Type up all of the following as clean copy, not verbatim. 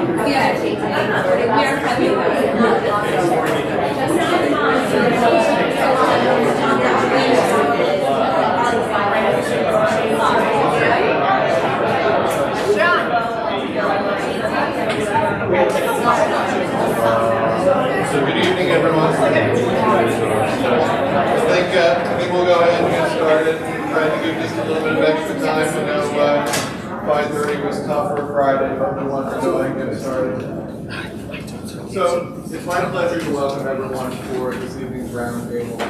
So good evening, everyone. I think we'll go ahead and get started. Trying to give just a little bit of extra time. I know 5:30 was tough for Friday, but we want to go ahead and get started. So it's my pleasure to welcome everyone for this evening's roundtable. I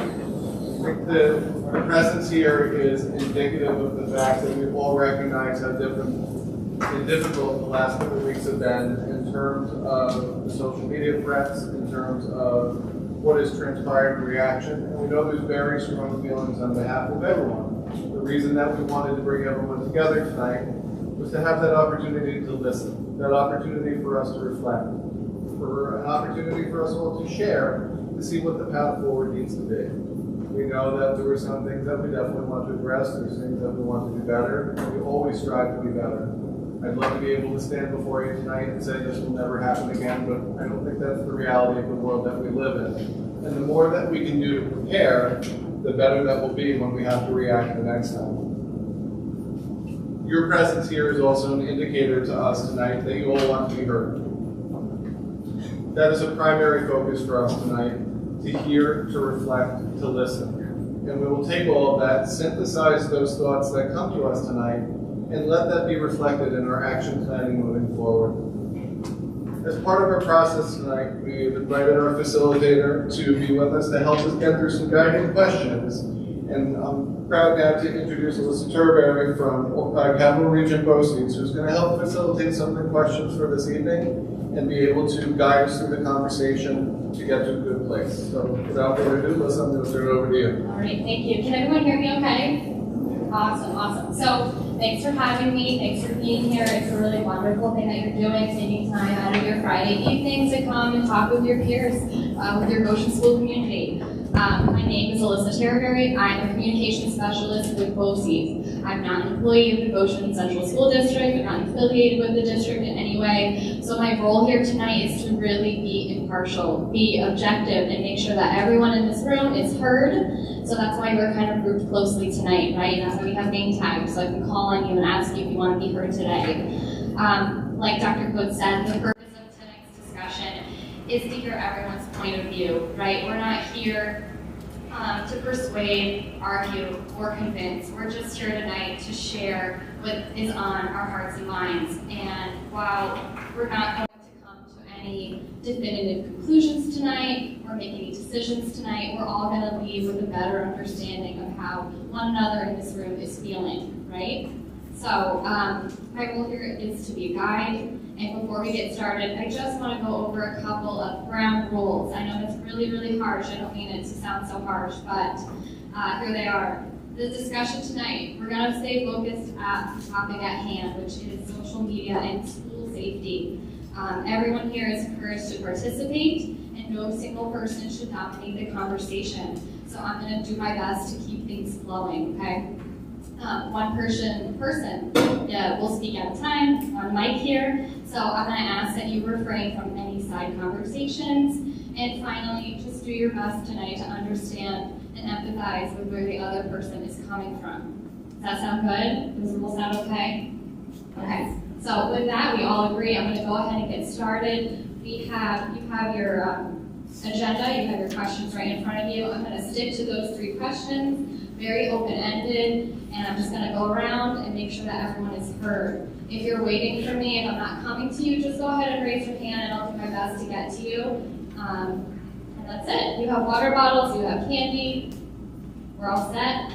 think the presence here is indicative of the fact that we all recognize how difficult the last couple of weeks have been in terms of the social media threats, in terms of what has transpired in reaction, and we know there's very strong feelings on behalf of everyone. The reason that we wanted to bring everyone together tonight was to have that opportunity to listen, that opportunity for us to reflect, for an opportunity for us all to share, to see what the path forward needs to be. We know that there were some things that we definitely want to address, there's things that we want to do better, and we always strive to be better. I'd love to be able to stand before you tonight and say this will never happen again, but I don't think that's the reality of the world that we live in. And the more that we can do to prepare, the better that will be when we have to react the next time. Your presence here is also an indicator to us tonight that you all want to be heard. That is a primary focus for us tonight, to hear, to reflect, to listen. And we will take all of that, synthesize those thoughts that come to us tonight, and let that be reflected in our action planning moving forward. As part of our process tonight, we've invited our facilitator to be with us to help us get through some guiding questions. And I'm proud now to introduce Alyssa Turberry from Capital Region BOCES, who's going to help facilitate some of the questions for this evening and be able to guide us through the conversation to get to a good place. So without further ado, Alyssa, I'm going to turn it over to you. All right, thank you. Can everyone hear me okay? Awesome. So thanks for having me. Thanks for being here. It's a really wonderful thing that you're doing, taking time out of your Friday evening to come and talk with your peers, with your Goshen school community. My name is Alyssa Turberry. I'm a communication specialist with BOCES. I'm not an employee of the Goshen Central School District. I'm not affiliated with the district in any way. So my role here tonight is to really be impartial, be objective, and make sure that everyone in this room is heard. So that's why we're kind of grouped closely tonight, right? That's why we have name tags, so I can call on you and ask you if you want to be heard today. Like Dr. Coates said, the purpose of tonight's discussion is to hear everyone's point of view, right? We're not here to persuade, argue, or convince. We're just here tonight to share what is on our hearts and minds. And while we're not going to come to any definitive conclusions tonight or make any decisions tonight, we're all going to leave with a better understanding of how one another in this room is feeling, right? So my role here is to be a guide. And before we get started, I just want to go over a couple of ground rules. I know it's really, really harsh. I don't mean it to sound so harsh, but here they are. The discussion tonight, we're going to stay focused at the topic at hand, which is social media and school safety. Everyone here is encouraged to participate, and no single person should dominate the conversation. So I'm going to do my best to keep things flowing, okay? One person will speak at a time on mic here. So I'm going to ask that you refrain from any side conversations. And finally, just do your best tonight to understand and empathize with where the other person is coming from. Does that sound good? Does the rules sound okay? Okay. So with that, we all agree. I'm going to go ahead and get started. You have your agenda. You have your questions right in front of you. I'm going to stick to those 3 questions, very open-ended. And I'm just going to go around and make sure that everyone is heard. If you're waiting for me, if I'm not coming to you, just go ahead and raise your hand and I'll do my best to get to you. And that's it. You have water bottles, you have candy. We're all set?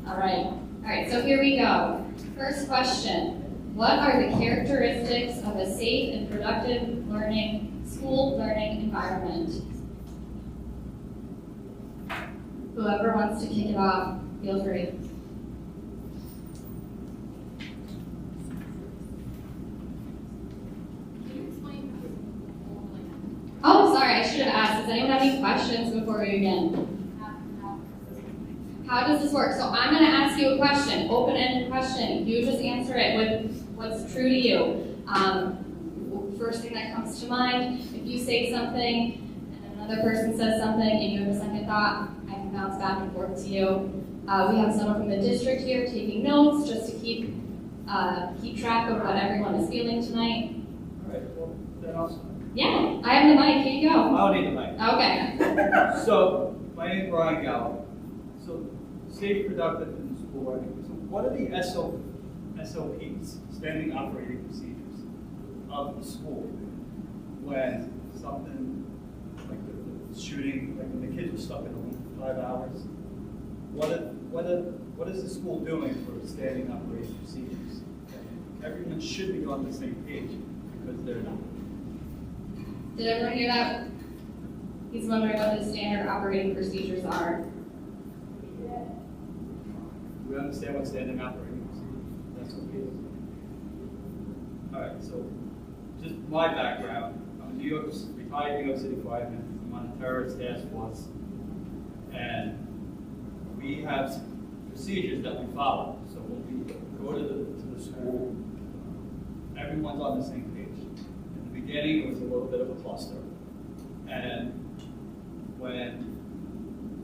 All right, so here we go. First question. What are the characteristics of a safe and productive school learning environment? Whoever wants to kick it off, feel free. Oh, sorry, I should have asked. Does anyone have any questions before we begin? How does this work? So I'm going to ask you a question, open-ended question. You just answer it with what's true to you. first thing that comes to mind. If you say something and another person says something and you have a second thought, I can bounce back and forth to you. We have someone from the district here taking notes just to keep track of what everyone is feeling tonight. All right, well, then I'll start. Yeah, I have the mic. Here you go. I don't need the mic. Okay. So, my name is Brian Gallo. So, safe, productive in school. So, what are the SOPs, standing operating procedures, of the school when something like the shooting, like when the kids were stuck in a room for 5 hours? What is the school doing for standing operating procedures? Everyone should be on the same page because they're not. Did everyone hear that? He's wondering what the standard operating procedures are. We understand what standing operating procedures. That's what it is. All right, so just my background. I'm a retired New York City fireman. I'm on a terrorist task force, and we have procedures that we follow. So when we go to the school, everyone's on the same page. In the beginning, it was a little bit of a cluster, and when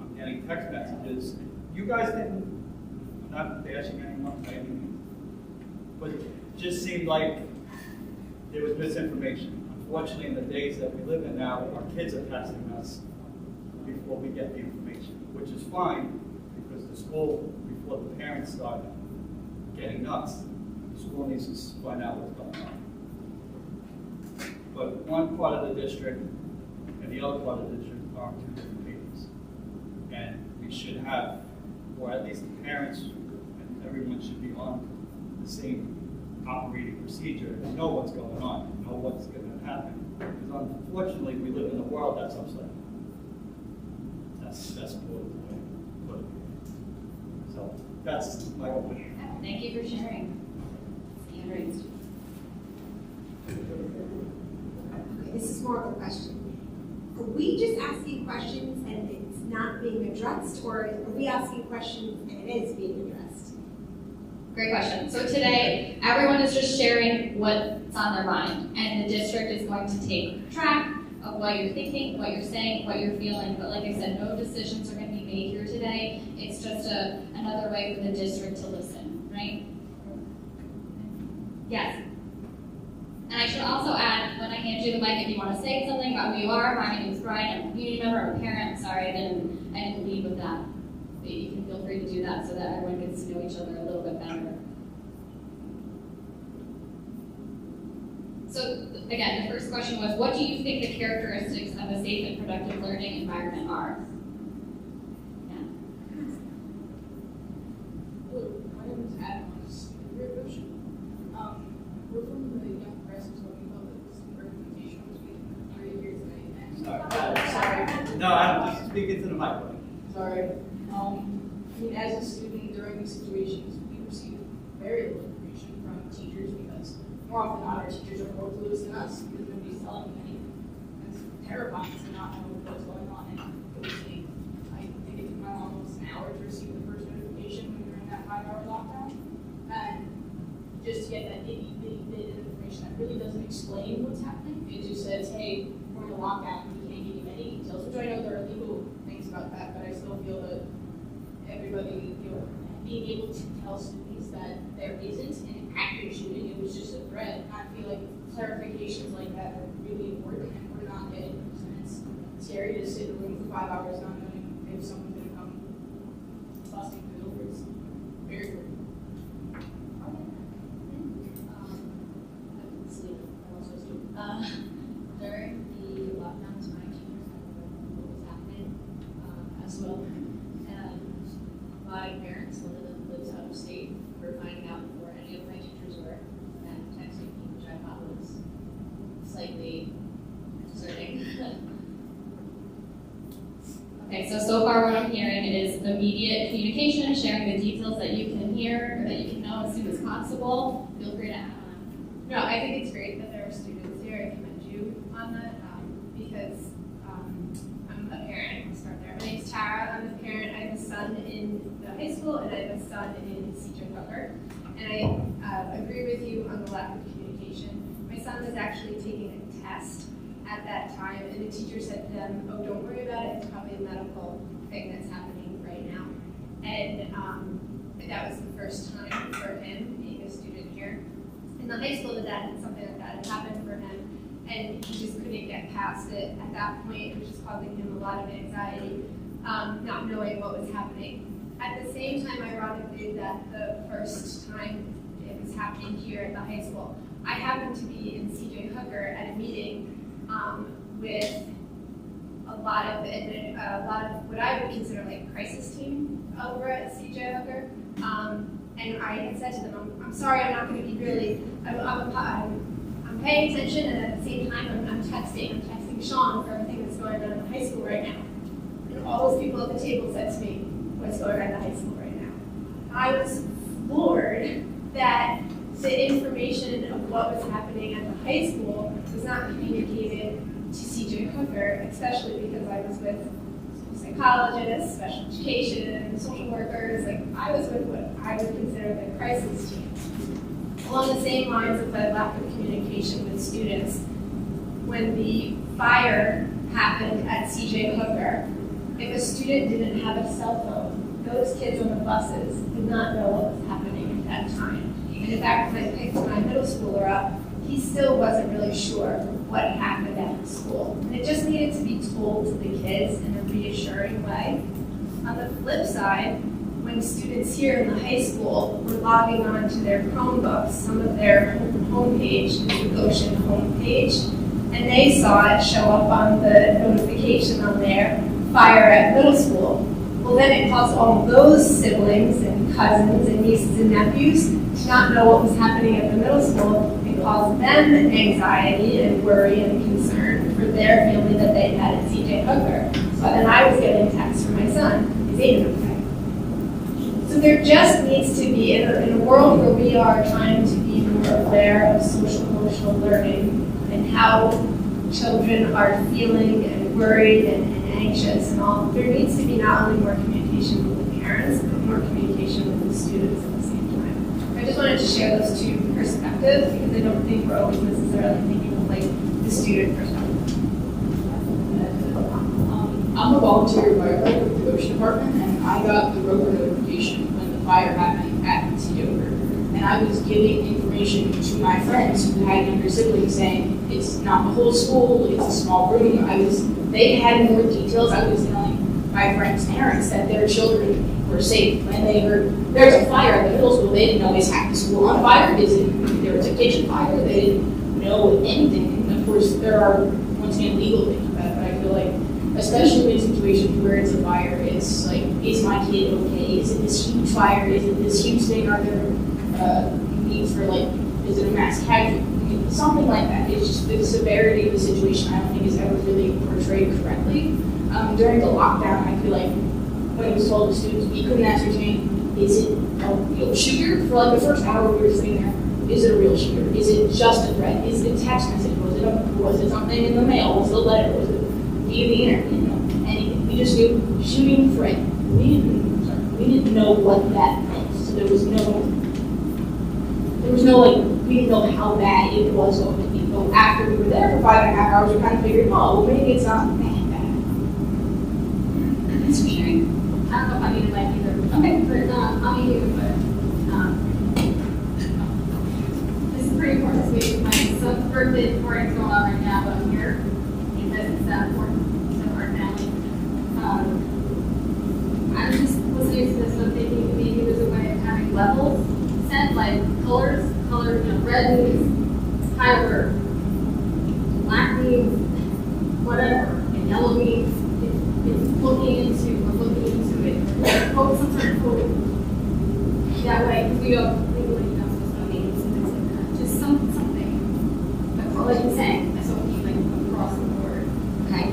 I'm getting text messages, you guys didn't. I'm not bashing anyone by any means, but it just seemed like there was misinformation. Unfortunately, in the days that we live in now, our kids are testing us before we get the information, which is fine because the school, before the parents start getting nuts, the school needs to find out what's going on. But one part of the district and the other part of the district are on two different pages. And we should have, or at least the parents and everyone should be on the same operating procedure and know what's going on, and know what's going to happen. Because unfortunately, we live in a world that's upside down. That's what. So that's my opinion. Thank you for sharing. Hand raised. Okay, this is more of a question. Are we just asking questions and it's not being addressed, or are we asking questions and it is being addressed? Great question. So today, everyone is just sharing what's on their mind, and the district is going to take track of what you're thinking, what you're saying, what you're feeling. But like I said, no decisions are going to be made here today. It's just another way for the district to listen, right? Yes. And I should also add, when I hand you the mic, if you want to say something about who you are, my name is Brian, I'm a community member, I'm a parent. I'm sorry, I didn't lead with that. But you can feel free to do that so that everyone gets to know each other a little bit better. So again, the first question was, what do you think the characteristics of a safe and productive learning environment are? Yeah. Hello, my name is Adam. We're at Goshen. We're from the Young Progressives, what we call the student representation, which we're here tonight. Sorry. No, I'm just speaking to the mic. Sorry. I mean, as a student during these situations, we receive very little information from teachers because more often than not, our teachers are more clueless than us because nobody's telling them anything. It's terrifying to not know what's going on in Goshen. I think it took my mom almost an hour to receive the first notification when we were in that 5-hour lockdown. And just to get that itty-bitty bit of information that really doesn't explain what's happening. It just says, hey, we're in a lockdown and we can't give you any details, which I know there are legal things about that, but I still feel that everybody, being able to tell students that there isn't an active shooting, it was just a threat. I feel like clarifications like that are really important, and we're not getting them. And it's scary to sit in a room for 5 hours not knowing if someone's going to come busting through the doors. Very important. During the lockdowns, my teachers had no idea what was happening as well. And my parents, one of them lives out of state, were finding out before any of my teachers were and texting me, which I thought was slightly concerning. Okay, so far what I'm hearing is immediate communication, sharing the details that you can hear or that you can know as soon as possible. Feel free to add on. No, I think it's great that there are students here. I commend you on that because I'm a parent. I'll start there. My name's Tara. I'm a parent. I have a son in the high school and I have a son in Cedar Butler. And I agree with you on the lack of communication. My son is actually taking a test at that time, and the teacher said to them, "Oh, don't worry about it. It's probably a medical thing that's happening right now." And that was the first time for him being a student here in the high school that something like that had happened for him, and he just couldn't get past it at that point, which is causing him a lot of anxiety, not knowing what was happening. At the same time, ironically, that the first time it was happening here at the high school, I happened to be in C.J. Hooker at a meeting with a lot of what I would consider like crisis team over at C.J. Hooker. And I had said to them, I'm sorry, I'm not going to be really, I'm paying attention, and at the same time, I'm texting Sean for everything that's going on in the high school right now. And all those people at the table said to me, what's going on in the high school right now? I was floored that the information of what was happening at the high school was not communicated to C.J. Hooker, especially because I was with psychologists, special education, social workers. Like, I was with what I would consider the crisis team. Along the same lines of the lack of communication with students, when the fire happened at C.J. Hooker, if a student didn't have a cell phone, those kids on the buses did not know what was happening at that time. And in fact, when I picked my middle schooler up, he still wasn't really sure what happened at the school. And it just needed to be told to the kids in a reassuring way. On the flip side, when students here in the high school were logging on to their Chromebooks, some of their homepage is the Goshen homepage, and they saw it show up on the notification on there, fire at middle school. Well, then it caused all those siblings and cousins and nieces and nephews to not know what was happening at the middle school. It caused them anxiety and worry and concern for their family that they had at C.J. Hooker. So then I was getting texts from my son, is Aiden okay? So there just needs to be, in a world where we are trying to be more aware of social emotional learning and how children are feeling and worried and anxious and all, there needs to be not only more communication with the parents, but more communication with the students at the same time. I just wanted to share those two perspectives because I don't think we're always necessarily thinking of like the student perspective. I'm a volunteer firefighter with the Goshen Department, and I got the Roper notification when the fire happened at C.J. Hooker. And I was giving information to my friends who had younger siblings saying, it's not the whole school, it's a small room. They had more details. I was telling my friends' parents that their children were safe. When they heard there's a fire at the middle school, they didn't know is half the school on fire. There was a kitchen fire. They didn't know anything. And of course, there are, once again, legal things about it, but I feel like, especially in situations where it's a fire, it's like, is my kid okay? Is it this huge fire? Is it this huge thing? Are there needs for, like, is it a mass casualty? Something like that. It's just the severity of the situation I don't think is ever really portrayed correctly. During the lockdown, I feel like when it was told to students, we couldn't ascertain, is it a real shooter? For like the first hour we were sitting there, is it a real shooter? Is it just a threat? Is it a text message? Was it something in the mail? Was it a letter? Was it via the internet? You know, anything. We just knew shooting threat. We didn't know what that meant. So there was no like, we didn't know how bad it was going to be. But after we were there for 5.5 hours, we kind of figured, oh, well, maybe it's not that bad. Thanks for sharing. I don't know if I need a mic either. Okay, but I'll be here, but this is pretty important to me. My son's birthday before it's going on right now, but I'm here because it's that important to our family. I was just listening to this and I'm thinking maybe there's a way of having levels set, like colors, you know, red means higher, black means whatever, and yellow means it's looking into it. Hope some sort of code. That way, because we don't legally know what's going to mean and things like that. Just something. That's all I'm saying. That's what we like across the board. Okay.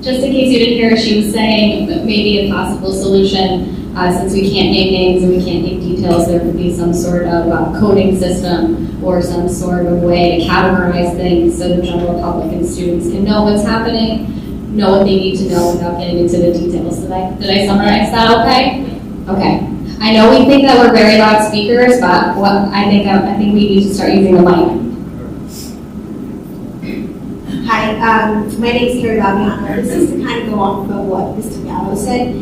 Just in case you didn't hear, she was saying that maybe a possible solution, since we can't name names and we can't name details, there could be some sort of coding system or some sort of way to categorize things so the general public and students can know what's happening, know what they need to know without getting into the details. Did I summarize that okay? Okay. I know we think that we're very loud speakers, but I think we need to start using the mic. Hi, my name is Carrie Laviano. This is to kind of go off of what Mr. Gallo said.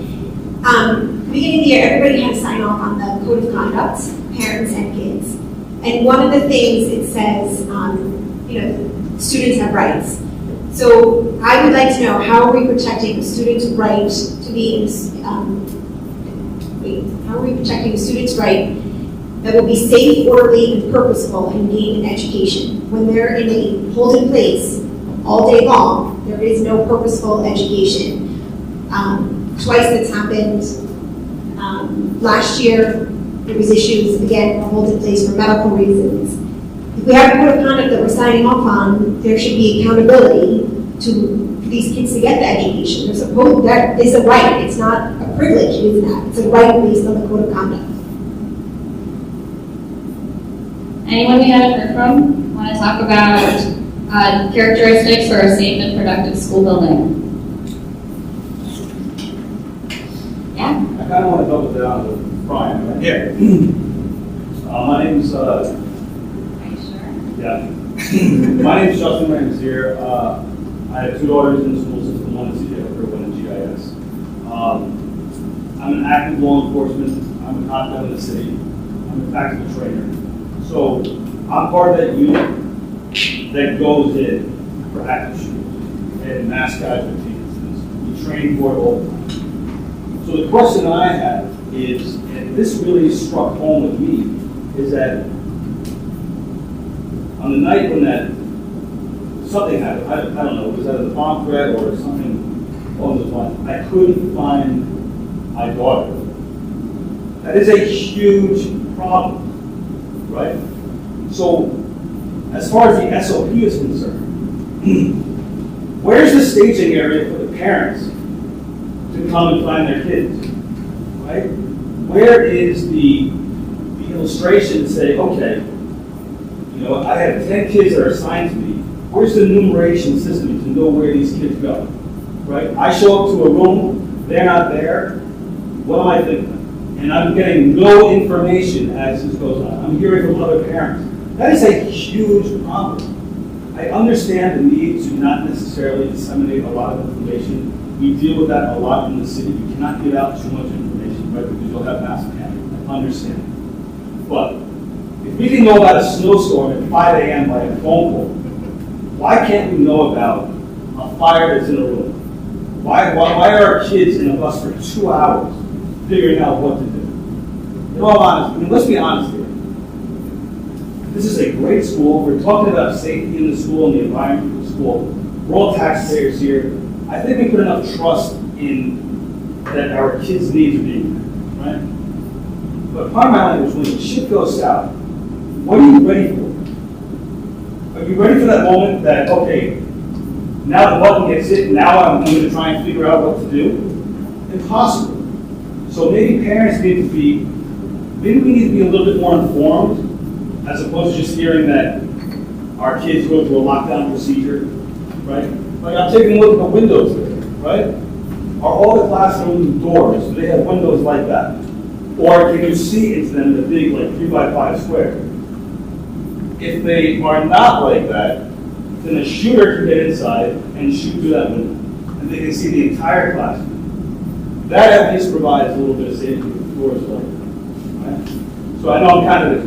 Beginning of the year, everybody had to sign off on the code of conduct, parents and kids. And one of the things it says, students have rights. So I would like to know, how are we protecting the student's right to be in, how are we protecting the student's right that will be safe, orderly, and purposeful in gain in education? When they're in a holding place all day long, there is no purposeful education. Twice that's happened. Last year, there was issues, again, a holding place for medical reasons. If we have a code of conduct that we're signing off on, there should be accountability for these kids to get the education. That is a right. It's not a privilege, it is not. It's a right based on the code of conduct. Anyone we haven't heard from want to talk about characteristics for a safe and productive school building? Yeah? I kind of want to double down with Brian, right? Yeah. My name's, Are you sure? yeah. My name's Justin Ramsey. I have 2 daughters in the school system, one in CJFR, one in GIS. I'm an active law enforcement. I'm a cop in the city. I'm a tactical trainer. So I'm part of that unit that goes in for active shooters and mass casualty incidents. We train for it all the time. So the question I have is, and this really struck home with me, is that on the night when something happened, I don't know, was that a bomb threat or something along those lines, I couldn't find my daughter. That is a huge problem, right? So, as far as the SOP is concerned, where's the staging area for the parents to come and find their kids, right? Where is the illustration to say, okay, I have 10 kids that are assigned to me. Where's the enumeration system to know where these kids go, right? I show up to a room, they're not there. What am I thinking? And I'm getting no information as this goes on. I'm hearing from other parents. That is a huge problem. I understand the need to not necessarily disseminate a lot of information. We deal with that a lot in the city. We cannot give out too much information, right? Because you'll have mass panic. I understand. But if we can know about a snowstorm at 5 a.m. by a phone call, why can't we know about a fire that's in a room? Why are our kids in a bus for 2 hours figuring out what to do? In all honesty, let's be honest here. This is a great school. We're talking about safety in the school and the environment of the school. We're all taxpayers here. I think we put enough trust in that our kids' needs are being met, right? But part of my language, when the shit goes south, what are you ready for? Are you ready for that moment that, okay, now the button gets hit, now I'm going to try and figure out what to do? Impossible. So maybe parents need to be, maybe we need to be a little bit more informed as opposed to just hearing that our kids go through a lockdown procedure, right? Like I'm taking a look at the windows there, right? Are all the classroom doors, do they have windows like that? Or can you see into them in a big, like 3x5 square? If they are not like that, then a shooter can get inside and shoot through that window. And they can see the entire classroom. That at least provides a little bit of safety if the doors are open, right? So I know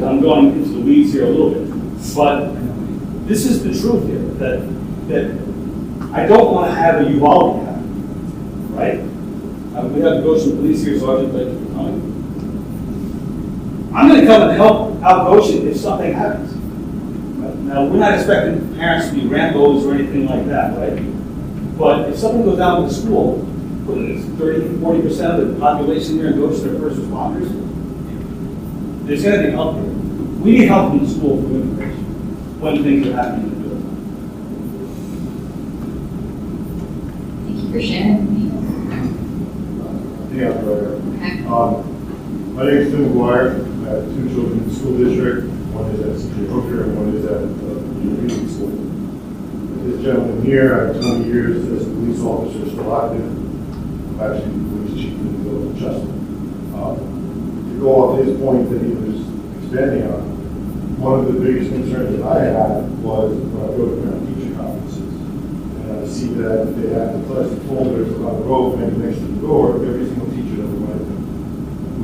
I'm going into the weeds here a little bit, but this is the truth here, that I don't want to have a Uvalde happen, right? We have the Goshen police here, Sergeant, thank you for coming. I'm going to come and help out Goshen if something happens. Right? Now, we're not expecting parents to be Rambos or anything like that, right? But if something goes down with the school, what is it, 30-40% of the population here in Goshen are first responders, there's going to be help here. We need help in the school for information when things are happening in the building. Thank you for sharing. Yeah, brother. Okay. My name is Tim McGuire. I have 2 children in the school district. One is at CJ Hooker and one is at Union School. This gentleman here, I have 20 years as a police officer, still active. I'm actually the police chief in the village of Chester. To go off his point that he was expanding on, one of the biggest concerns that I had was when I go to parent-teacher conferences, see that they have the plastic folders on the rope and next to the door, every single teacher ever went in,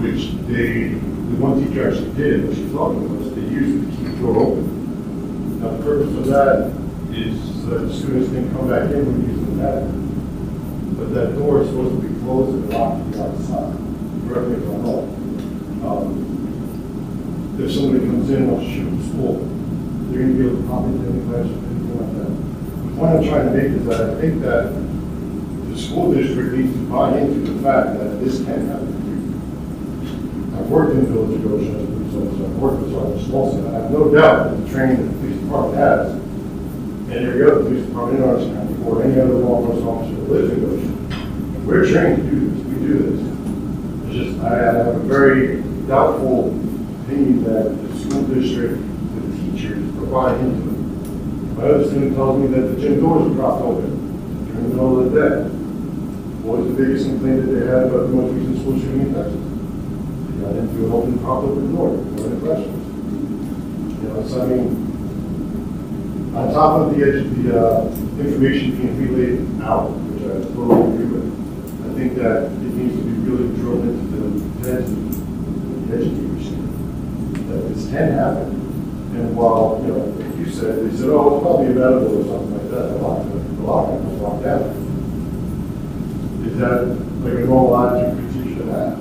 which the one teacher actually did, what she's talking about, is they used it to keep the door open. Now, the purpose of that is so that the students can come back in when using the bathroom. But that door is supposed to be closed and locked from the outside. Correct me if I'm wrong. If somebody comes in and wants to shoot the school, they're going to be able to pop into any classroom, anything like that. The point I'm trying to make is that I think that the school district needs to buy into the fact that this can happen. I've worked in the village of Goshen as a police officer. I've worked with a small city. I have no doubt that the training that the police department has, and every other police department in our county, or any other law enforcement officer that lives in Goshen, we're trained to do this. We do this. It's just, I have a very doubtful opinion that the school district, the teachers, are buying into it. My other student tells me that the gym doors are dropped open during the middle of the day. What was the biggest complaint that they had about the most recent school shooting in Texas? They got into an open, propped open door, one of the classrooms. You know, so I mean, on top of the information being relayed out, which I totally agree with, I think that it needs to be really drilled into the heads of the educators that this can happen. And while, you know, like you said, they said, oh, it's probably available or something like that. A lot of people walk down. Is that like a normal attitude for teachers to have?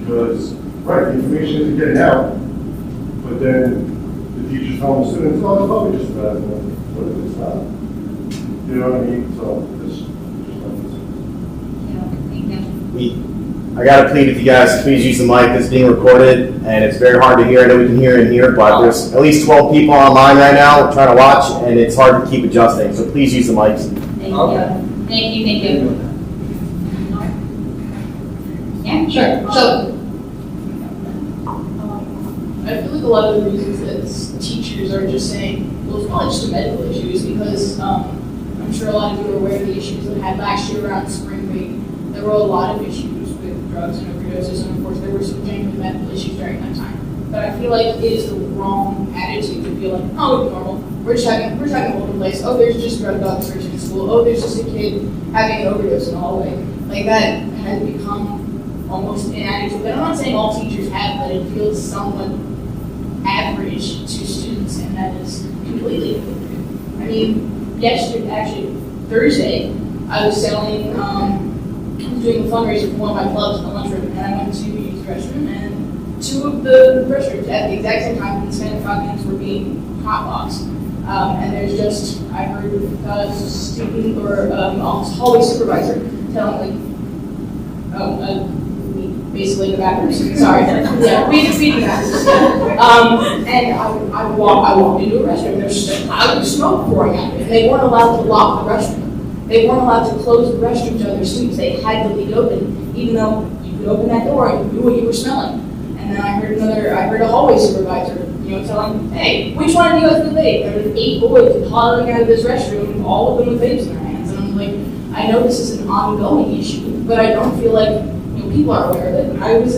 Because, right, the information isn't getting out, but then the teachers telling the students, oh, it's probably just available. What if it's not? You know what I mean? So, just I got to plead with you guys, please use the mic that's being recorded, and it's very hard to hear. I know we can hear in here, but there's at least 12 people online right now trying to watch, and it's hard to keep adjusting, so please use the mics. Thank you. Thank you, thank you. Yeah, sure. So, I feel like a lot of the reasons that teachers are just saying, well, it's probably just a medical issue is because I'm sure a lot of you are aware of the issues that we had last year around spring break. There were a lot of issues with drugs and overdoses, and of course there were some genuine medical issues during that time. But I feel like it is the wrong attitude to feel like, oh, it's normal. We're just having a open place. Oh, there's just drug dogs searching in school. Oh, there's just a kid having an overdose in the hallway. Like that has become almost an attitude. But I'm not saying all teachers have, but it feels somewhat average to students, and that is completely inappropriate. I mean, Thursday, I was selling, doing a fundraiser for one of my clubs in the lunchroom, and I went to use the restroom, and two of the restrooms at the exact same time in the span of 5 minutes were being hotboxed. And there's just, I heard a student or hallway supervisor telling basically the bathrooms. Sorry. Yeah, we the bathrooms. And I walked into a restroom. There's just a cloud of smoke pouring out of it. And they weren't allowed to lock the restroom. They weren't allowed to close the restroom to other students. They had to leave it open, even though you could open that door and you knew what you were smelling. And then I heard a hallway supervisor, telling, hey, which one of you guys did vape? There were 8 boys hollering out of this restroom, all of them with vapes in their hands. And I'm like, I know this is an ongoing issue, but I don't feel like people are aware of it. I was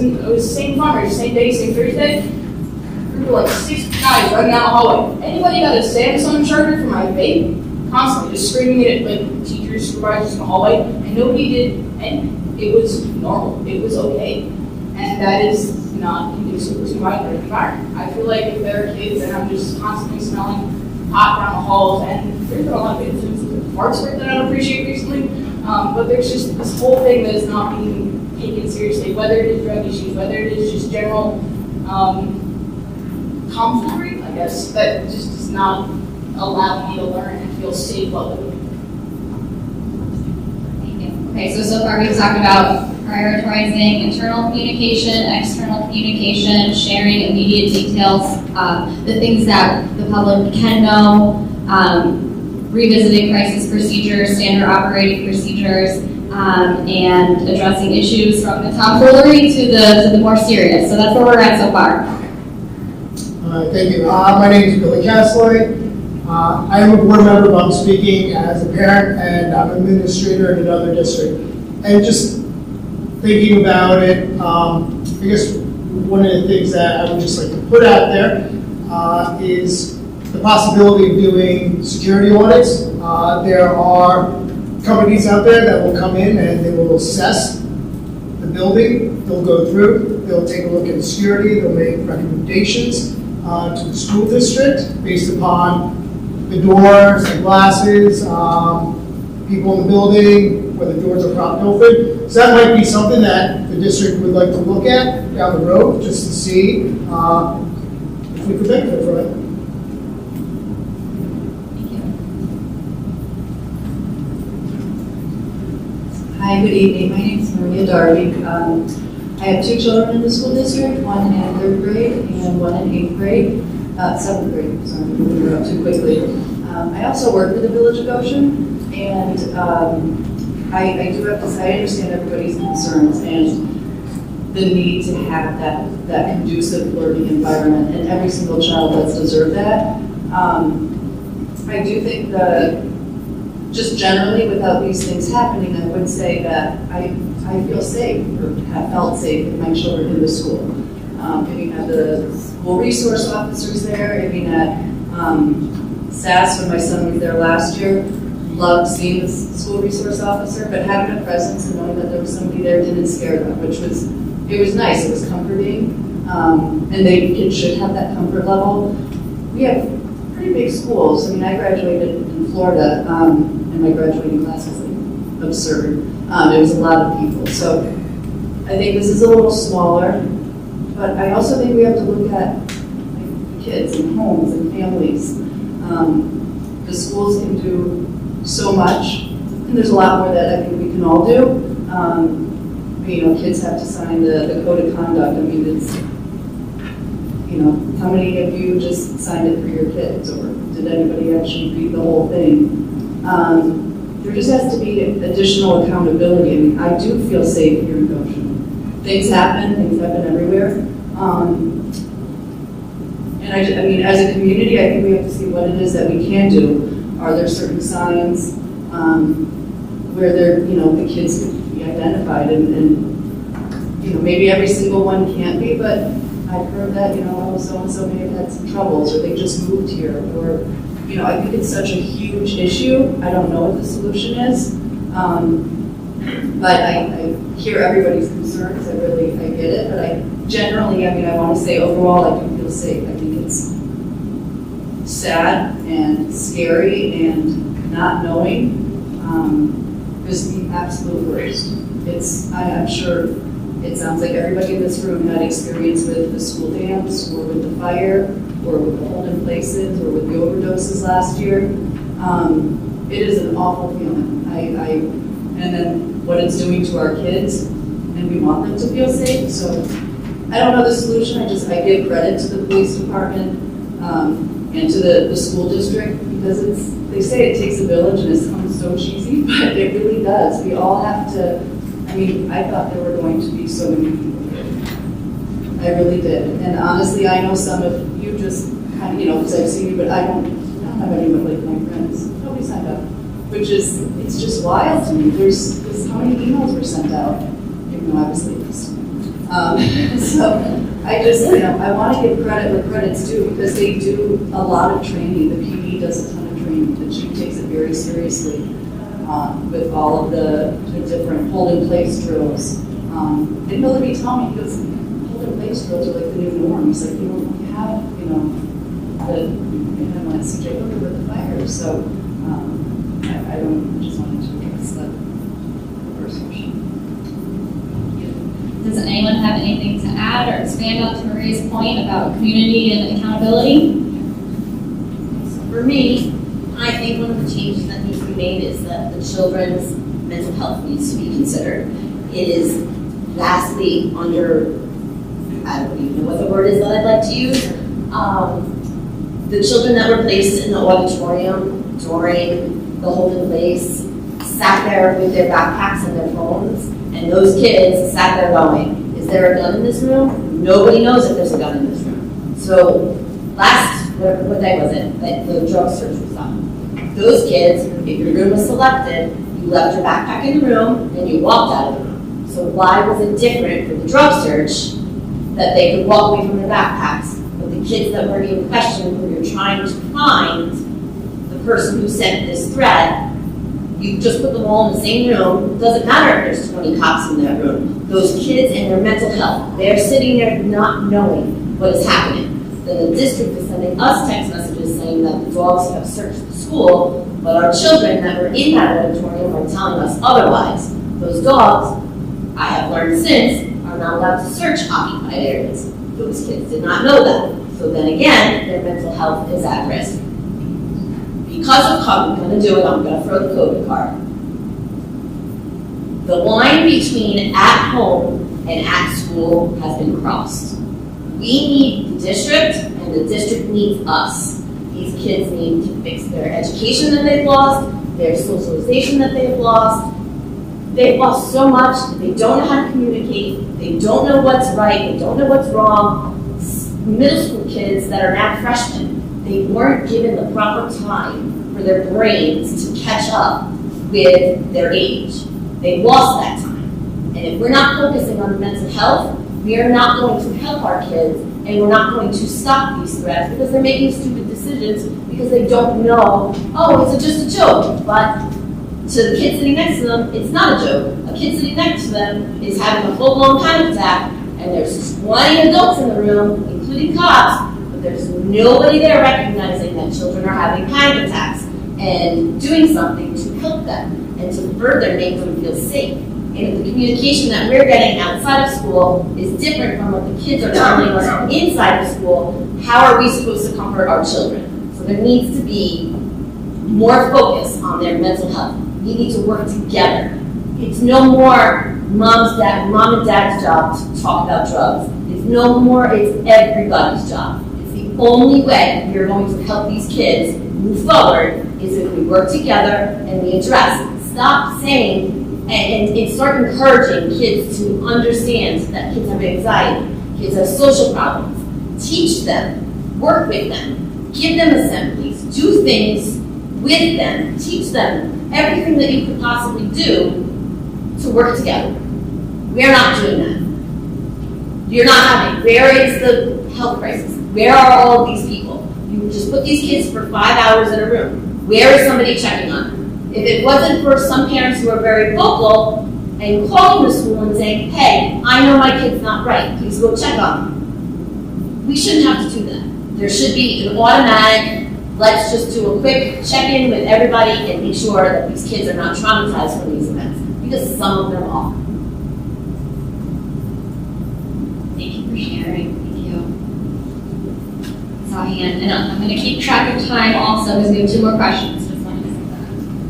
same fundraiser, same day, same Thursday. There were like 6 guys running down the hallway. Anybody got a Samsung charger for my vape? Constantly just screaming at like teachers, supervisors in the hallway, and nobody did anything. It was normal. It was okay. And that is not conducive to my environment. I feel like if there are kids and I'm just constantly smelling hot down the halls, and there's been a lot of instances of parts that I don't appreciate recently, but there's just this whole thing that is not being taken seriously, whether it is drug issues, whether it is just general tomfoolery, I guess, that just does not allow me to learn and feel safe while living. Thank you. Okay, so far we've talked about prioritizing internal communication, external communication, sharing immediate details, the things that the public can know, revisiting crisis procedures, standard operating procedures, and addressing issues from the tomfoolery to the more serious. So that's where we're at so far. Thank you. My name is Billy Castloy. I am a board member, but I'm speaking as a parent, and I'm an administrator in another district. And just thinking about it, I guess one of the things that I would just like to put out there is the possibility of doing security audits. I There are companies out there that will come in and they will assess the building. They'll go through, they'll take a look at security, they'll make recommendations to the school district based upon the doors, the glasses, people in the building, where the doors are propped open. So that might be something that the district would like to look at down the road, just to see if we could benefit from it. Hi, good evening. My name is Maria Darby. I have two children in the school district, one in 3rd grade and one in 8th grade, 7th grade, sorry, I'm moving up too quickly. I also work for the Village of Goshen, and I do have to say, I understand everybody's concerns and the need to have that conducive learning environment, and every single child does deserve that. I do think just generally without these things happening, I would say that I feel safe, or have felt safe with my children in the school. Having had the school resource officers there, having had SAS when my son was there last year, loved seeing the school resource officer, but having a presence and knowing that there was somebody there didn't scare them, it was nice, it was comforting, and kids should have that comfort level. We have pretty big schools. I mean, I graduated in Florida, and my graduating class was like absurd. It was a lot of people. So I think this is a little smaller, but I also think we have to look at kids and homes and families. The schools can do so much, and there's a lot more that I think we can all do. Kids have to sign the code of conduct. I mean, it's, how many of you just signed it for your kids, or did anybody actually read the whole thing? There just has to be additional accountability. I mean, I do feel safe here in Goshen. Things happen everywhere. And I mean, as a community, I think we have to see what it is that we can do. Are there certain signs where the kids can be identified, and maybe every single one can't be, but I've heard that, so-and-so may have had some troubles, or they just moved here, or, I think it's such a huge issue. I don't know what the solution is, but I hear everybody's concerns. I get it, but I want to say overall, I do feel safe. I think it's sad and scary, and not knowing is the absolute worst. I'm sure it sounds like everybody in this room had experience with the school dance, or with the fire, or with the hold-in places, or with the overdoses last year. It is an awful feeling. And then what it's doing to our kids, and we want them to feel safe. So I don't know the solution. I give credit to the police department and to the school district, because they say it takes a village, and it sounds so cheesy, but it really does. We all have to. I mean, I thought there were going to be so many people here. I really did. And honestly, I know some of you just kind of, because I've seen you, but I don't have anyone like my friends. Nobody signed up, it's just wild to me. There's how many emails were sent out, even though I was late. So I just, I want to give credit where credit's due, because they do a lot of training. The PD does a ton of training. The chief takes it very seriously. With all of the different hold-in-place drills. And Hillary told me, he goes, hold-in-place drills are like the new norm. He's like, we have, when CJ Hooker with the fire. So I just wanted to address that first question. Does anyone have anything to add or expand on to Maria's point about community and accountability? For me, I think one of the changes that needs to be made is that the children's mental health needs to be considered. It is vastly under, I don't even know what the word is that I'd like to use. The children that were placed in the auditorium during the hold-in place sat there with their backpacks and their phones, and those kids sat there going, is there a gun in this room? Nobody knows if there's a gun in this room. So what day was it, that the drug search was done? Those kids, if your room was selected, you left your backpack in the room and you walked out of the room. So why was it different for the drug search that they could walk away from their backpacks, but the kids that were in question, who you're trying to find the the person who sent this threat, you just put them all in the same room. It doesn't matter if there's 20 cops in that room. Those kids and their mental health, they're sitting there not knowing what is happening. Then the district is sending us text messages saying that the dogs have searched the school, but our children that were in that auditorium are telling us otherwise. Those dogs, I have learned since, are not allowed to search occupied areas. Those kids did not know that. So then again, their mental health is at risk. Because of COVID, I'm going to do it, I'm going to throw the COVID card. The line between at home and at school has been crossed. We need the district, and the district needs us. These kids need to fix their education that they've lost, their socialization that they've lost. They've lost so much that they don't know how to communicate, they don't know what's right, they don't know what's wrong. Middle school kids that are now freshmen, they weren't given the proper time for their brains to catch up with their age. They lost that time. And if we're not focusing on mental health, we are not going to help our kids, and we're not going to stop these threats because they're making stupid decisions because they don't know, oh, it's just a joke. But to the kid sitting next to them, it's not a joke. A kid sitting next to them is having a full-blown panic attack, and there's 20 adults in the room, including cops, but there's nobody there recognizing that children are having panic attacks and doing something to help them and to further make them feel safe. And if the communication that we're getting outside of school is different from what the kids are telling us inside of school, how are we supposed to comfort our children? So there needs to be more focus on their mental health. We need to work together. It's no more mom and dad's job to talk about drugs. It's no more, it's everybody's job. It's the only way we're going to help these kids move forward is if we work together and we address. Stop saying and start encouraging kids to understand that kids have anxiety, kids have social problems. Teach them, work with them, give them assemblies, do things with them, teach them everything that you could possibly do to work together. We're not doing that. You're not having, where is the health crisis? Where are all of these people? You just put these kids for 5 hours in a room. Where is somebody checking on them? If it wasn't for some parents who are very vocal and calling the school and saying, hey, I know my kid's not right, please go check on them. We shouldn't have to do that. There should be an automatic, let's just do a quick check-in with everybody and make sure that these kids are not traumatized from these events, because some of them are. Thank you for sharing. Thank you. Saw and I'm going to keep track of time also because we have 2 more questions.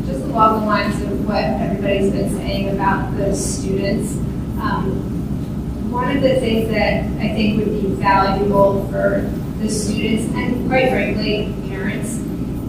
Just along the lines of what everybody's been saying about the students, one of the things that I think would be valuable for the students and quite frankly parents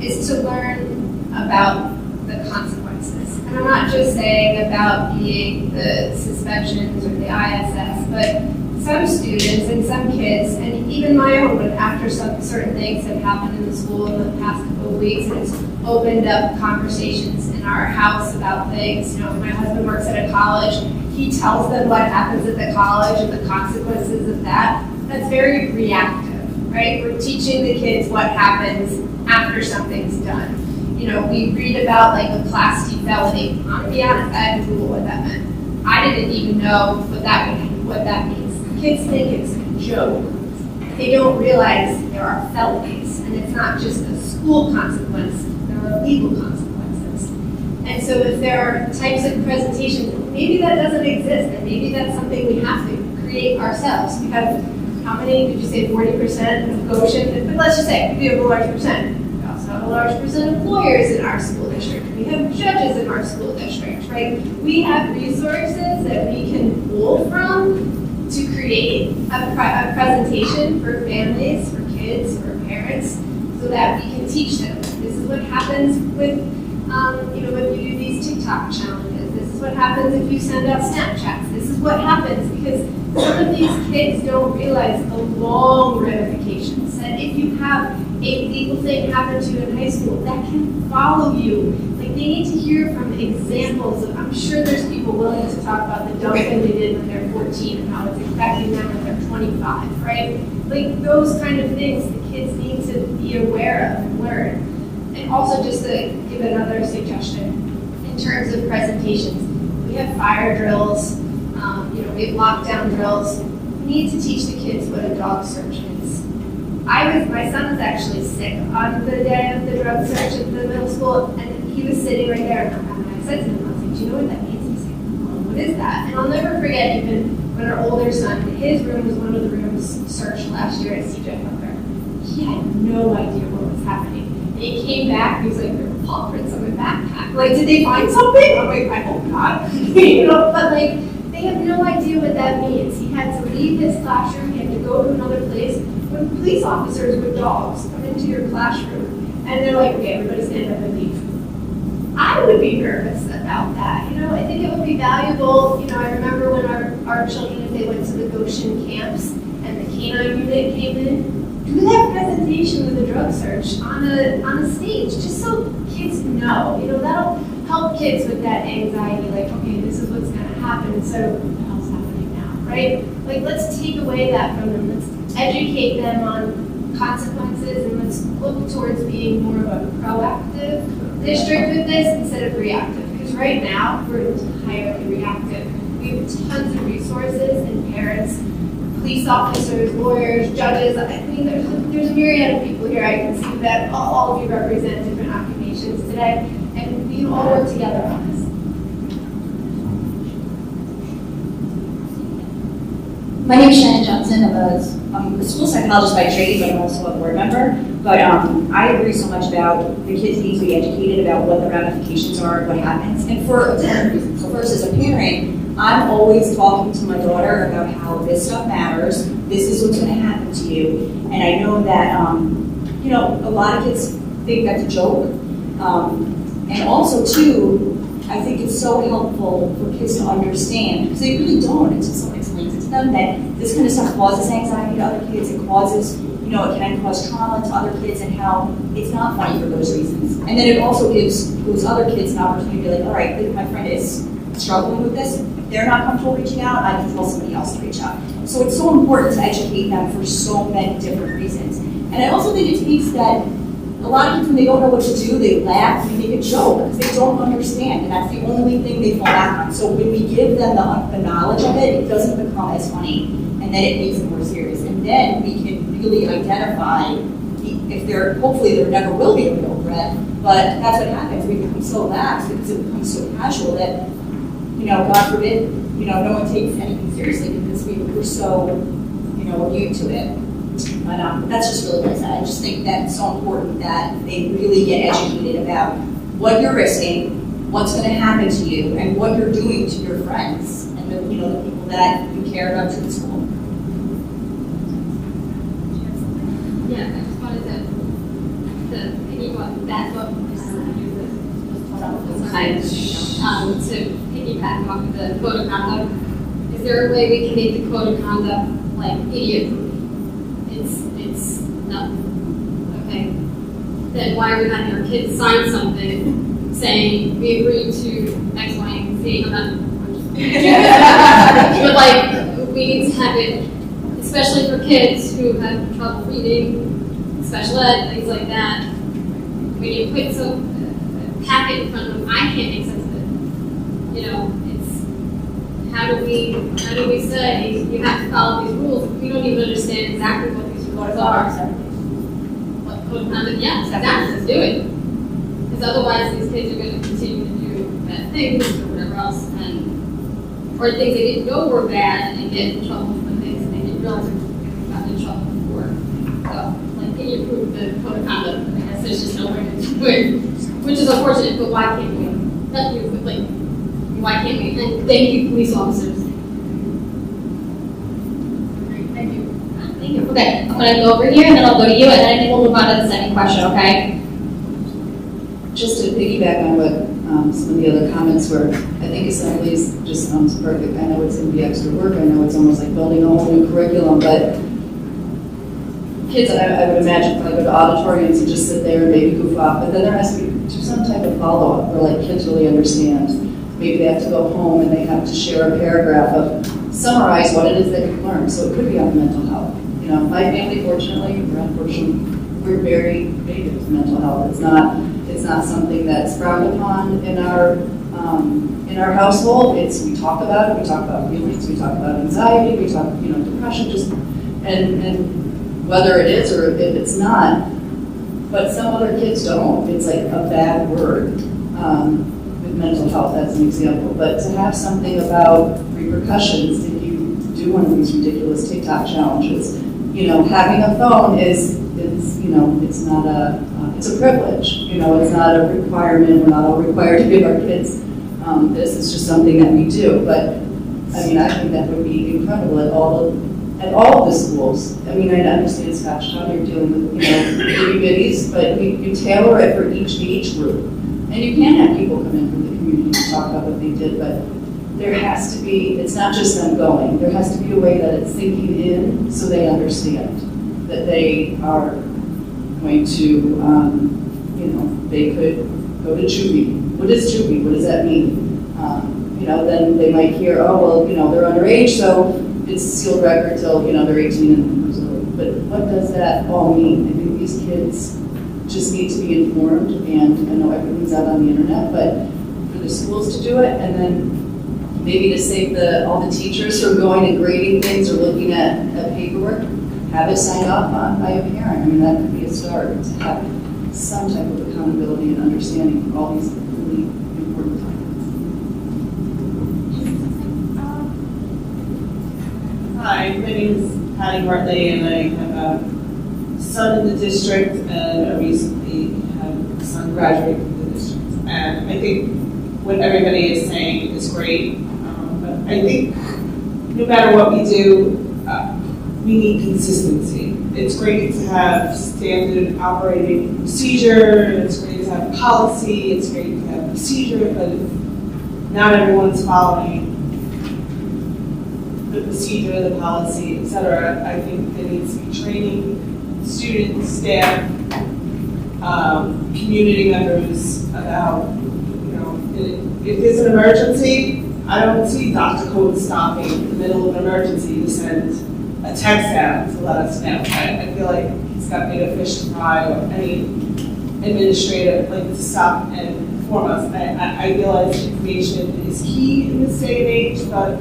is to learn about the consequences. And I'm not just saying about being the suspensions or the ISS, but some students and some kids, and even my own, but after some certain things have happened in the school in the past couple of weeks, and it's opened up conversations in our house about things. You know, my husband works at a college. He tells them what happens at the college and the consequences of that. That's very reactive, right? We're teaching the kids what happens after something's done. You know, we read about like a class D felony. I'm gonna be honest, I had to Google what that meant. I didn't even know what that means. Kids think it's a joke. They don't realize there are felonies, and it's not just a school consequence, there are legal consequences. And so if there are types of presentations, maybe that doesn't exist, and maybe that's something we have to create ourselves. We have, how many, did you say 40% of Goshen? But let's just say, we have a large percent. We also have a large percent of lawyers in our school district. We have judges in our school district, right? We have resources that we can pull from to create a presentation for families, for kids, for parents, so that we can teach them. This is what happens with, if you do these TikTok challenges. This is what happens if you send out Snapchats. This is what happens because some of these kids don't realize the long ramifications. That if you have a legal thing happen to you in high school, that can follow you. Like, they need to hear from examples of, I'm sure there's people willing to talk about the dumb thing they did when they're 14 and how it's affecting them when they're 25, right? Like, those kind of things the kids need to be aware of and learn. And also just to give another suggestion, in terms of presentations, we have fire drills, we have lockdown drills. We need to teach the kids what a dog search is. My son was actually sick on the day of the drug search at the middle school, and he was sitting right there, and I said to him, I was like, do you know what that means? He's like, what is that? And I'll never forget, even when our older son, his room was one of the rooms searched last year at CJ Hooker. He had no idea what was happening. And he came back, he was like, there were paw prints on my backpack. Like, did they find something? I'm like, I hope not. But like, they have no idea what that means. He had to leave his classroom, he had to go to another place. When police officers with dogs come into your classroom, and they're like, okay, everybody stand up and leave. I would be nervous about that. I think it would be valuable. I remember when our children, if they went to the Goshen camps and the canine unit came in, do that presentation with a drug search on a stage, just so kids know. That'll help kids with that anxiety, like, okay, this is what's going to happen, so what the hell's happening now, right? Like, let's take away that from them. Let's educate them on consequences, and let's look towards being more of a proactive district with this instead of reactive. Because right now, we're entirely reactive. We have tons of resources, and parents, police officers, lawyers, judges. I mean, there's a myriad of people here. I can see that all of you represent different occupations today, and we all work together on this. My name is Shannon Johnson. I'm a school psychologist by trade, but I'm also a board member. But I agree so much about the kids need to be educated about what the ramifications are, what happens, and for a ton of reasons. So first, as a parent, I'm always talking to my daughter about how this stuff matters. This is what's going to happen to you, and I know that a lot of kids think that's a joke, and also too, I think it's so helpful for kids to understand, because they really don't until someone explains it to them, that this kind of stuff causes anxiety to other kids, it causes, it can cause trauma to other kids, and how it's not funny for those reasons. And then it also gives those other kids an opportunity to be like, all right, if my friend is struggling with this, if they're not comfortable reaching out, I can tell somebody else to reach out. So it's so important to educate them for so many different reasons. And I also think it takes that a lot of kids, when they don't know what to do, they laugh and make a joke because they don't understand, and that's the only thing they fall back on. So when we give them the knowledge of it, it doesn't become as funny, and then it makes it more serious. And then we can really identify if hopefully there never will be a real threat, but that's what happens. We become so lax because it becomes so casual that, God forbid, no one takes anything seriously because we're so, immune to it. But that's just really what I said. I just think that it's so important that they really get educated about what you're risking, what's going to happen to you, and what you're doing to your friends and the people that you care about to the school. Yeah, I just wanted to piggyback that's what to piggyback off of the code of conduct. Is there a way we can make the code of conduct like idiot-proof? It's nothing. Okay. Then why are we having our kids sign something saying we agree to X, Y, and Z? But like we need to have it, especially for kids who have trouble reading, special ed, things like that. When you put some packet in front of them, I can't make sense of it. It's how do we say you have to follow these rules if we don't even understand exactly what these rules are? What code of conduct? Yeah, exactly. Let's do it. Because otherwise, these kids are going to continue to do bad things or whatever else, or things they didn't know were bad and get in trouble for things they didn't realize they got in trouble for. So, like, can you prove the code of conduct? I guess there's just no way to do it, which is unfortunate. But why can't we? Not you, but like. Why can't we? And thank you, police officers. Thank you. Thank you. Okay, I'm going to go over here, and then I'll go to you, and then I think we'll move on to the second question, okay? Just to piggyback on what some of the other comments were, I think assemblies just sounds perfect. I know it's going to be extra work. I know it's almost like building a whole new curriculum, but kids, I would imagine, probably go to auditoriums and just sit there and maybe goof off, but then there has to be some type of follow-up where like kids really understand. Maybe they have to go home and they have to share a paragraph of summarize what it is that you've learned. So it could be on mental health. My family, fortunately or unfortunately, we're very big into mental health. It's not something that's frowned upon in our household. We talk about it, we talk about feelings, we talk about anxiety, we talk, depression, and whether it is or if it's not. But some other kids don't. It's like a bad word with mental health as an example. But to have something about repercussions if you do one of these ridiculous TikTok challenges, having a phone is it's not it's a privilege. It's not a requirement. We're not all required to give our kids this. It's just something that we do. But I think that would be incredible at all of the schools. I understand Scotchtown, you're dealing with, itty bitties, but you tailor it for each age group. And you can have people come in from the community to talk about what they did, but there has to be, it's not just them going, there has to be a way that it's sinking in so they understand that they are going to, they could go to juvie. What is juvie? What does that mean? Then they might hear, they're underage, so it's a sealed record till, they're 18 and but what does that all mean? I think these kids just need to be informed, and I know everything's out on the internet, but for the schools to do it, and then maybe to save all the teachers from going and grading things or looking at paperwork, have it signed off on by a parent. That could be a start, to have some type of accountability and understanding for all these really important topics. Hi, my name is Patty Hartley, and I have a son in the district, and I recently had a son graduate from the district. And I think what everybody is saying is great, but I think no matter what we do, we need consistency. It's great to have standard operating procedure, it's great to have policy, it's great to have procedure, but if not everyone's following the procedure, the policy, etc. I think there needs to be training, students, staff, community members about, if there's an emergency, I don't see Dr. Code stopping in the middle of an emergency to send a text out to let us know. I feel like he's got bigger fish to fry, or any administrator to stop and inform us. I realize information is key in this day and age, but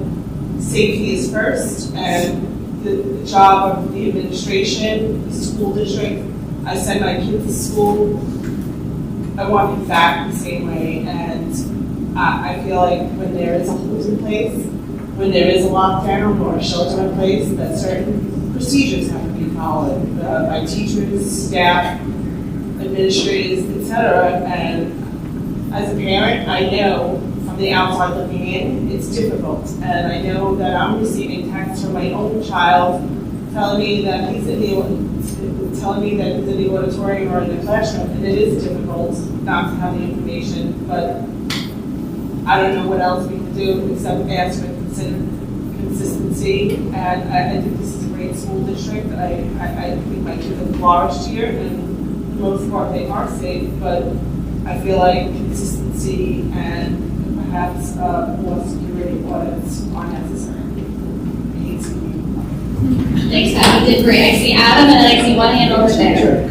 safety is first, and the job of the administration, the school district. I send my kids to school, I want them back the same way, and I feel like when there is a hold in place, when there is a lockdown or a shelter in place, that certain procedures have to be followed by teachers, staff, administrators, etc. And as a parent, I know from the outside looking in, it's difficult. And I know that I'm receiving texts from my own child telling me that he's in the auditorium or in the classroom, and it is difficult not to have the information, but I don't know what else we can do except ask for consistency. And I think this is a great school district. I think my kids have flourished here, and for the most part they are safe, but I feel like consistency and perhaps more security audits are necessary. Thanks, Adam. You did great. I see Adam, and then I see one hand over there.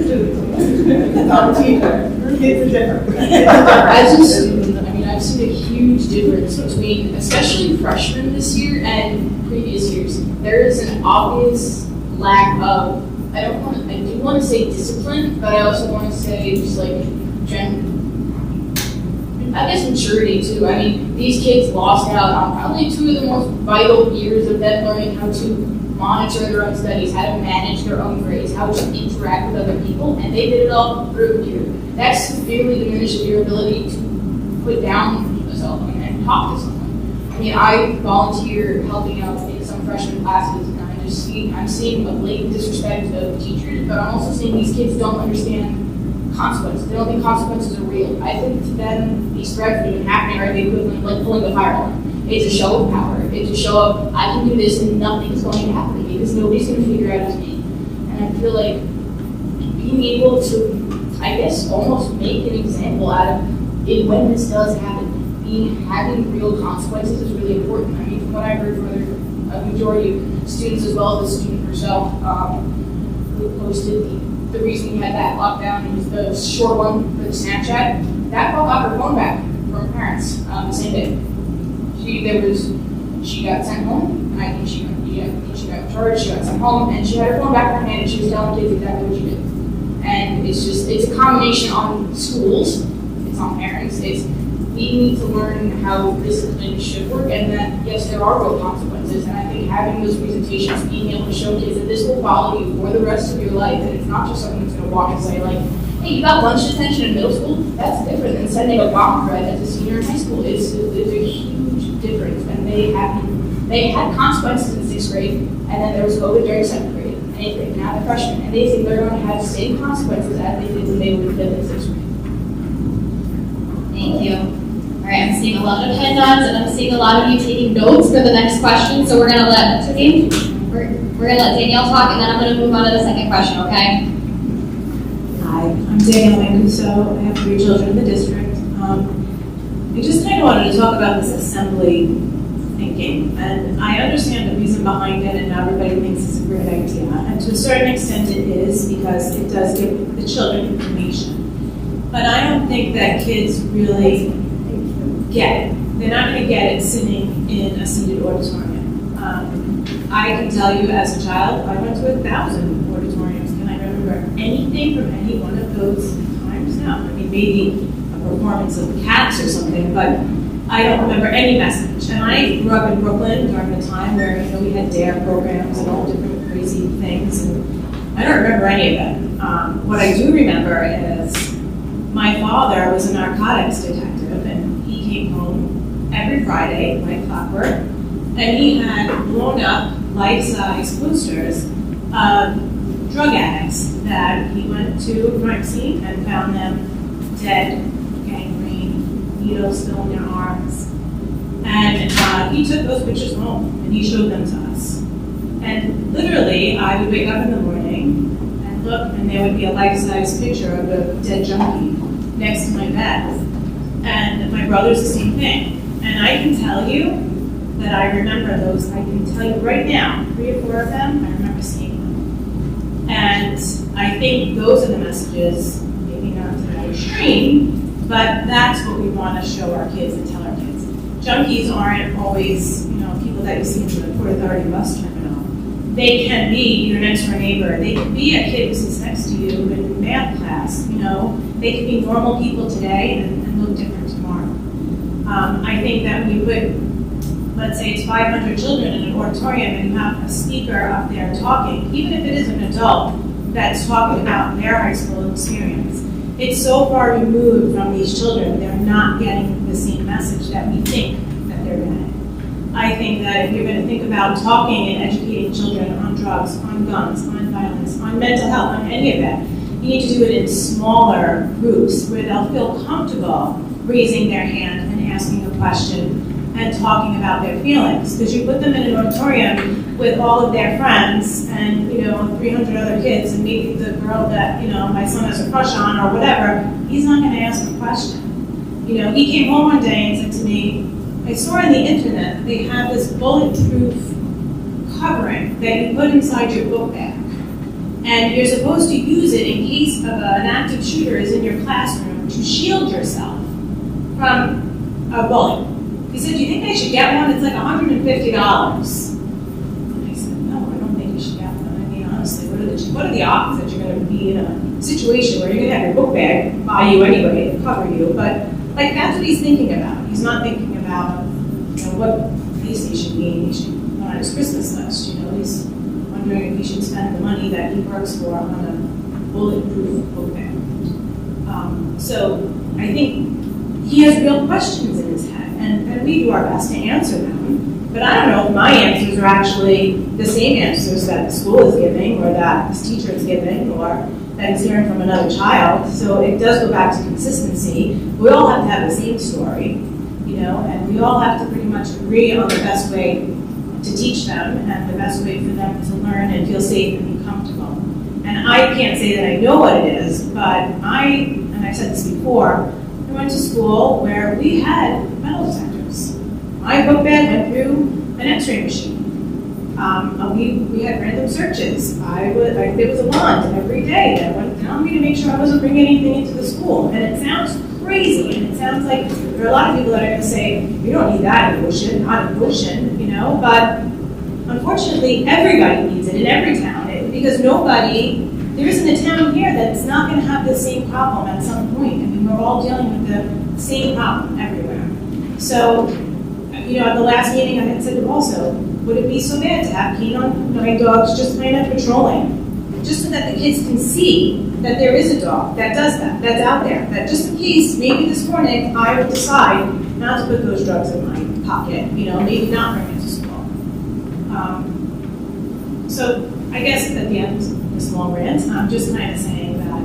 Kids are different. As a student, I've seen a huge difference between, especially freshmen this year and previous years. There is an obvious lack of, I do want to say discipline, but I also want to say just maturity too. These kids lost out on probably two of the most vital years of them learning how to monitor their own studies, how to manage their own grades, how to interact with other people, and they did it all through a computer. That severely diminishes your ability to put down yourself and talk to someone. I volunteer helping out in some freshman classes, and I'm seeing a blatant disrespect of teachers, but I'm also seeing these kids don't understand consequences. They don't think consequences are real. I think to them, these threats that have been happening are the equivalent of like pulling the fire alarm. It's a show of power. It's a show of, I can do this and nothing's going to happen because nobody's going to figure out it's me. And I feel like being able to, almost make an example out of it when this does happen, having real consequences is really important. From what I heard from a majority of students as well as the student herself, who posted the reason we had that lockdown was the short one for the Snapchat. That girl got her phone back from her parents the same day. She got sent home, and I think she got charged, she got sent home, and she had her phone back in her hand, and she was telling kids exactly what she did. And it's a combination on schools, it's on parents, we need to learn how discipline should work, and that, yes, there are real consequences, and I think having those presentations, being able to show kids that this will follow you for the rest of your life, and it's not just something that's going to walk and say, like, hey, you got lunch detention in middle school? That's different than sending a bomb threat as a senior in high school. It's a huge difference, and they had consequences in 6th grade, and then there was COVID during 7th grade, and 8th grade, now they're freshmen, and they think they're going to have the same consequences as they did when they would live in 6th grade. Thank you. All right, I'm seeing a lot of head nods, and I'm seeing a lot of you taking notes for the next question. So we're gonna let Danielle talk, and then I'm gonna move on to the second question. Okay? Hi, I'm Danielle Mancuso. I have 3 children in the district. I just kind of wanted to talk about this assembly thinking, and I understand the reason behind it, and everybody thinks it's a great idea. And to a certain extent, it is because it does give the children information. But I don't think that kids really get it. They're not going to get it sitting in a seated auditorium. I can tell you as a child, I went to 1,000 auditoriums. Can I remember anything from any one of those times? No. I mean, maybe a performance of Cats or something, but I don't remember any message. And I grew up in Brooklyn during the time where, we had DARE programs and all different crazy things, and I don't remember any of it. What I do remember is my father was a narcotics detective, and he came home every Friday, like clockwork, and he had blown up life-size posters of drug addicts that he went to a crime scene and found them dead, gangrene, needles still in their arms. And he took those pictures home, and he showed them to us. And literally, I would wake up in the morning and look, and there would be a life-size picture of a dead junkie next to my bed. And my brother's the same thing. And I can tell you that I remember those. I can tell you right now, 3 or 4 of them, I remember seeing them. And I think those are the messages, maybe not to that extreme, but that's what we want to show our kids and tell our kids. Junkies aren't always, people that you see in the Port Authority bus terminal. They can be your next door neighbor. They can be a kid who sits next to you in math class. They can be normal people today and look different tomorrow. I think that when you put, let's say it's 500 children in an auditorium and you have a speaker up there talking, even if it is an adult that's talking about their high school experience, it's so far removed from these children, they're not getting the same message that we think that they're getting. I think that if you're going to think about talking and educating children on drugs, on guns, on violence, on mental health, on any of that, you need to do it in smaller groups where they'll feel comfortable raising their hand and asking a question and talking about their feelings. Because you put them in an auditorium with all of their friends and 300 other kids, and maybe the girl that my son has a crush on or whatever, he's not going to ask a question. He came home one day and said to me, I saw on the internet they have this bulletproof covering that you put inside your book bag. And you're supposed to use it in case of an active shooter is in your classroom to shield yourself from a bullet. He said, do you think I should get one? It's like $150. And I said, no, I don't think you should get one. I mean, honestly, what are the odds that you're going to be in a situation where you're going to have your book bag by you anyway to cover you? But that's what he's thinking about. He's not thinking about what PlayStation game he should put on his Christmas list. He's wondering if he should spend the money that he works for on a bulletproof book bag. So I think he has real questions in his head, and we do our best to answer them. But I don't know if my answers are actually the same answers that the school is giving, or that his teacher is giving, or that he's hearing from another child. So it does go back to consistency. We all have to have the same story, and we all have to pretty much agree on the best way to teach them and the best way for them to learn and feel safe and be comfortable. And I can't say that I know what it is, but and I've said this before, I went to school where we had metal detectors. My book bag went through an x-ray machine. We had random searches. There was a wand every day that went down me to make sure I wasn't bringing anything into the school. And it sounds crazy, and it sounds like there are a lot of people that are going to say, you don't need that in Goshen, not in Goshen, but unfortunately, everybody needs it in every town, because there isn't a town here that's not going to have the same problem at some point. I mean, we're all dealing with the same problem everywhere. So, at the last meeting, I had said also, would it be so bad to have canine dogs just kind of patrolling, just so that the kids can see that there is a dog that does that, that's out there, that just in case, maybe this morning, I would decide not to put those drugs in my pocket, maybe not bring it to school. So I guess at the end of this long rant, I'm just kind of saying that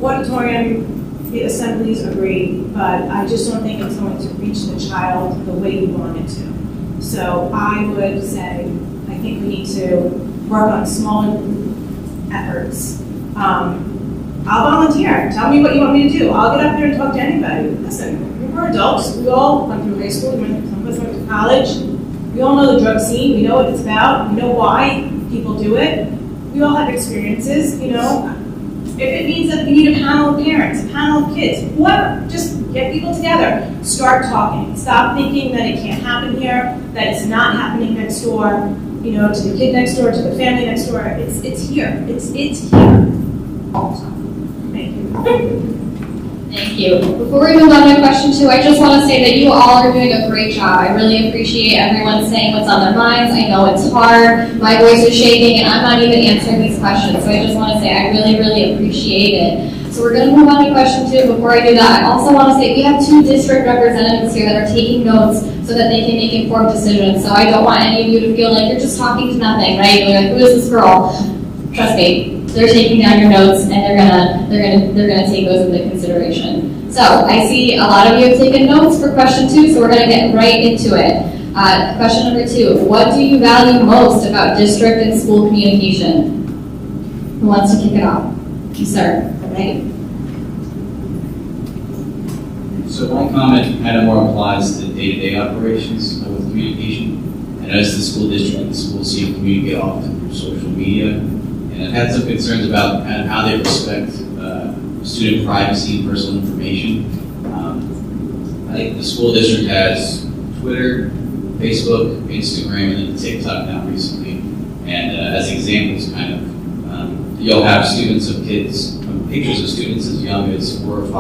auditorium, the assemblies are great, but I just don't think it's going to reach the child the way we want it to. So I would say, I think we need to work on smaller efforts. I'll volunteer. Tell me what you want me to do. I'll get up there and talk to anybody. Listen, we're adults. We all went through high school. Some of us went to college. We all know the drug scene. We know what it's about. We know why people do it. We all have experiences, If it means that we need a panel of parents, a panel of kids, whoever, just get people together. Start talking. Stop thinking that it can't happen here, that it's not happening next door, to the kid next door, to the family next door. It's here. It's here. Thank you. Thank you. Before we move on to question 2, I just want to say that you all are doing a great job. I really appreciate everyone saying what's on their minds. I know it's hard. My voice is shaking, and I'm not even answering these questions. So I just want to say I really, really appreciate it. So we're going to move on to question 2. Before I do that, I also want to say we have 2 district representatives here that are taking notes so that they can make informed decisions. So I don't want any of you to feel like you're just talking to nothing, right? You're like, who is this girl? Trust me. They're taking down your notes, and they're gonna take those into consideration. So I see a lot of you have taken notes for question 2, so we're gonna get right into it. Question number 2: what do you value most about district and school communication? Who wants to kick it off? You, sir. Right. So one comment kind of more applies to day-to-day operations with communication. And as the school district and the school team communicate often through social media. And I've had some concerns about kind of how they respect student privacy and personal information. I think the school district has Twitter, Facebook, Instagram, and then TikTok now recently. And as examples, you'll have students of kids, pictures of students as young as 4 or 5.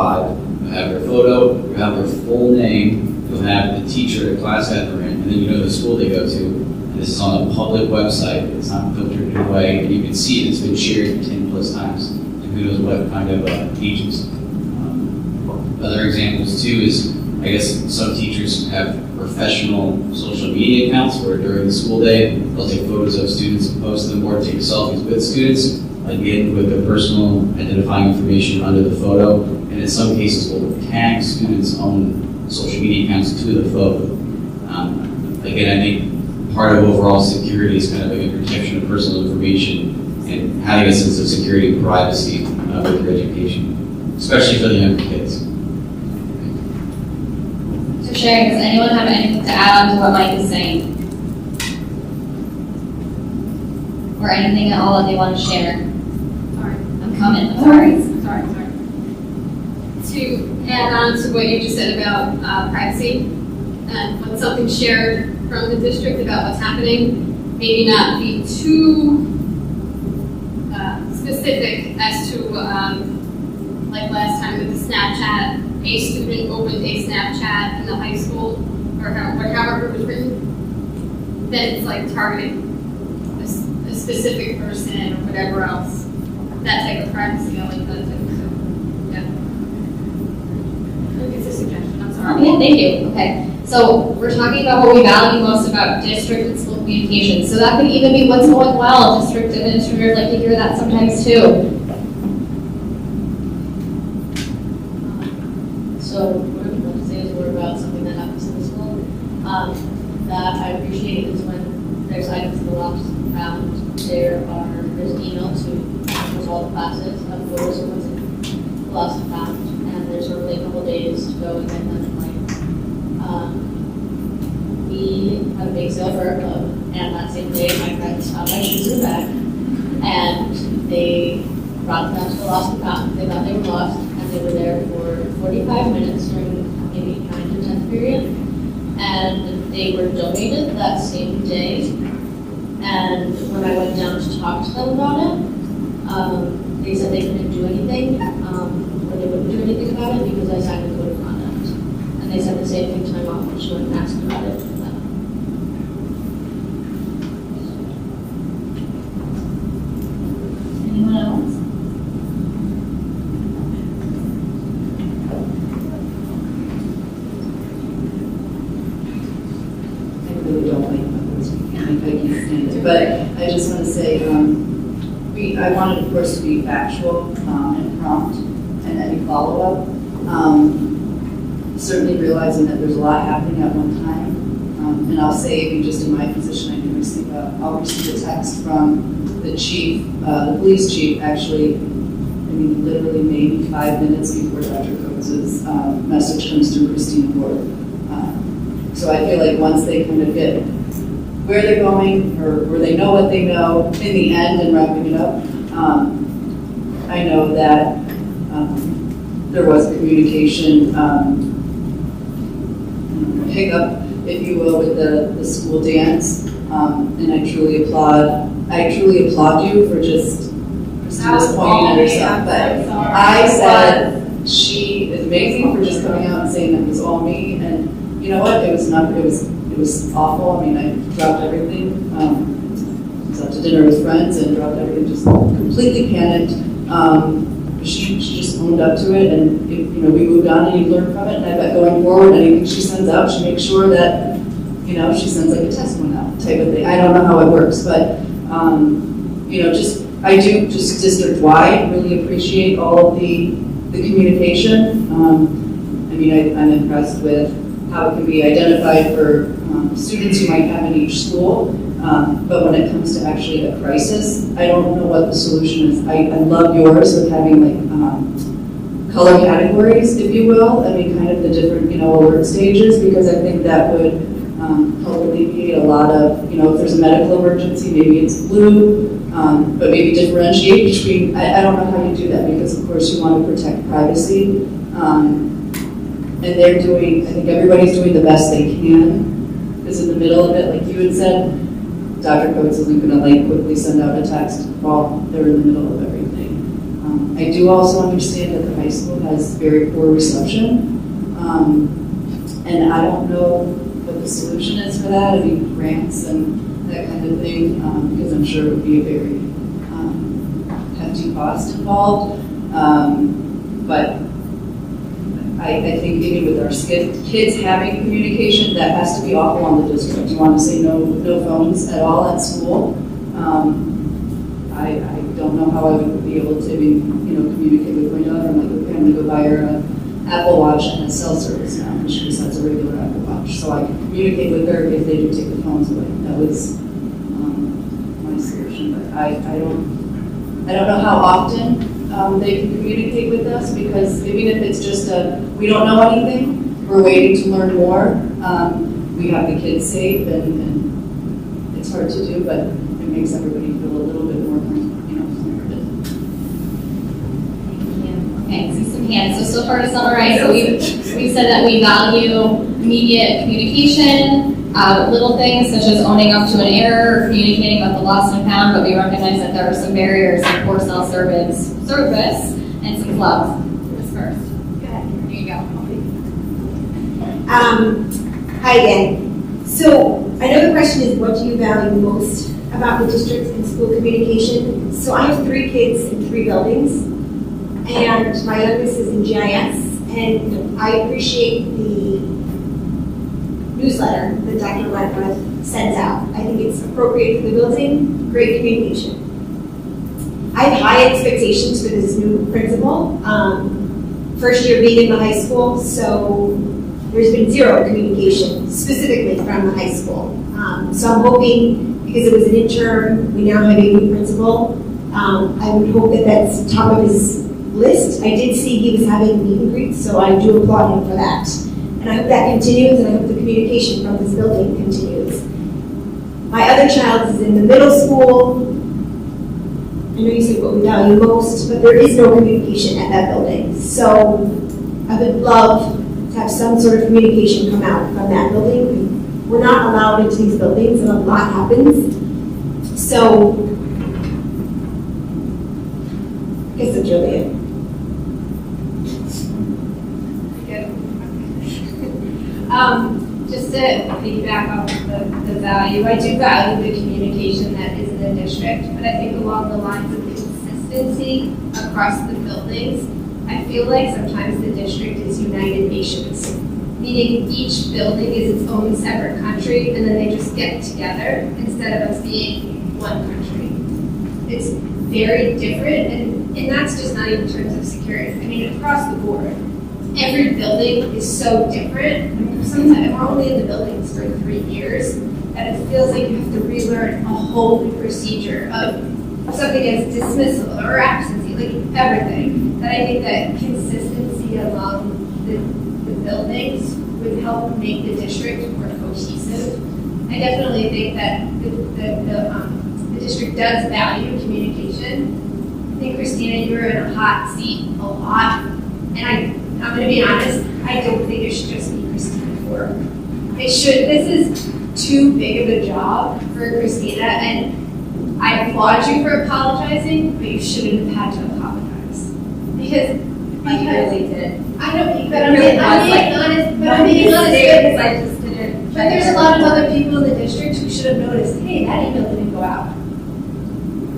You'll have their photo, you'll have their full name, you'll have the teacher the class that they're in, and then the school they go to. This is on a public website. It's not filtered in a way, and you can see it's been shared 10 plus times. And who knows what kind of agency. Other examples too is, I guess some teachers have professional social media accounts where during the school day they'll take photos of students and post them, or take selfies with students, again with their personal identifying information under the photo. And in some cases will tag students' own social media accounts to the photo. Again, I think part of overall security is kind of a protection of personal information and having a sense of security and privacy with your education, especially for the younger kids. So Sharon, does anyone have anything to add on to what Mike is saying? Or anything at all that they want to share? Sorry. I'm coming. Sorry. To add on to what you just said about privacy, and when something's shared from the district about what's happening, maybe not be too specific as to, like last time with the Snapchat, a student opened a Snapchat in the high school, or however it was written, then it's like targeting a specific person or whatever else. That type of privacy, I like that too. So, yeah. It's a suggestion, I'm sorry. Yeah, thank you. Okay. So we're talking about what we value most about district and school communication. So that could even be what's going well. District administrators like to hear that sometimes too. So what I'm going to say is more about something that happens in the school. That I appreciate is when there's items in the lost found, there's an email to all the classes of photos of what's in the lost and found, and there's normally a couple days to go and get them. We have a big sale for And that same day, my friends found my shoes in the bag, and they brought them down to the lost and found. They thought they were lost, and they were there for 45 minutes during maybe 9 to 10th period. And they were donated that same day. And when I went down to talk to them about it, they said they couldn't do anything, or they wouldn't do anything about it because I signed a code of conduct. And they said the same thing to my mom when she went and asked about it. Anyone else? I really don't like public speaking, I can't stand it, but I just want to say, I wanted, of course, to be factual and prompt and any follow-up. Certainly realizing that there's a lot happening at one time. And I'll say, even just in my position, I'll receive a text from the chief, the police chief, actually, literally maybe 5 minutes before Dr. Coates' message comes through Christina Ward. So I feel like once they kind of get where they're going, or they know what they know in the end and wrapping it up, I know that there was communication hiccup, if you will, with the school dance, and I truly applaud you for just pointing at herself. But I said she is amazing for just coming out and saying that it was all me, and you know what? It was awful. I mean, I dropped everything. Was out to dinner with friends and dropped everything, just completely panicked. She just owned up to it, and we moved on, and you learn from it. And I bet going forward, anything she sends out, she makes sure that she sends like a test one out type of thing. I don't know how it works, but I do just district-wide really appreciate all of the communication. I'm impressed with how it can be identified for students you might have in each school. But when it comes to actually a crisis, I don't know what the solution is. I love yours with having like color categories, if you will. Kind of the different alert stages, because I think that would help alleviate a lot of if there's a medical emergency, maybe it's blue, but maybe differentiate between. I don't know how you do that, because of course you want to protect privacy, and they're doing. I think everybody's doing the best they can. Because in the middle of it, like you had said, Dr. Coates isn't going to quickly send out a text while they're in the middle of everything. I do also understand that the high school has very poor reception, and I don't know what the solution is for that. Grants and that kind of thing, because I'm sure it would be a very hefty cost involved. But I think even with our kids having communication, that has to be awful on the district. You want to say no phones at all at school. I don't know how I would be able to communicate with my daughter. I'm like, okay, I'm going to go buy her an Apple Watch and a cell service now, because she just has a regular Apple Watch. So I can communicate with her if they do take the phones away. That was my solution. But I don't know how often they can communicate with us, because even if it's just we don't know anything, we're waiting to learn more. We have the kids safe, and it's hard to do, but it makes everybody feel a little bit more comfortable. Okay, see some hands. So far to summarize, so we've said that we value immediate communication, little things such as owning up to an error, communicating about the lost and found, but we recognize that there are some barriers in poor cell service, and some clubs. Who's first? Go ahead. Here you go. Hi again. So I know the question is, what do you value most about the district and school communication? So I have 3 kids in 3 buildings, and my youngest is in GIS, and I appreciate the newsletter that Dr. Wentworth sends out. I think it's appropriate for the building, great communication. I have high expectations for this new principal. First year being in the high school, so there's been 0 communication specifically from the high school. So I'm hoping, because it was an interim, we now have a new principal. I would hope that that's top of his list. I did see he was having meet and greets, so I do applaud him for that. And I hope that continues, and I hope the communication from this building continues. My other child is in the middle school. I know you said what we value most, but there is no communication at that building. So I would love to have some sort of communication come out from that building. We're not allowed into these buildings and a lot happens. So I guess that's really it. Just to piggyback off of the value, I do value the communication that is in the district, but I think along the lines of consistency across the buildings, I feel like sometimes the district is United Nations, meaning each building is its own separate country, and then they just get together instead of us being one country. It's very different, and that's just not even in terms of security. I mean, across the board, every building is so different. Sometimes we're only in the buildings for 3 years, and it feels like you have to relearn a whole new procedure of something as dismissal or absentee, like everything. That I think that consistency among the buildings would help make the district more cohesive. I definitely think that the district does value communication. I think, Christina, you were in a hot seat a lot, and I'm going to be honest, I don't think it should just be Christina's work. This is too big of a job for Christina, and I applaud you for apologizing, but you shouldn't have had to apologize. Because I really did. I know, but I'm being honest, because I just didn't. But there's a lot of other people in the district who should have noticed, hey, that email didn't go out.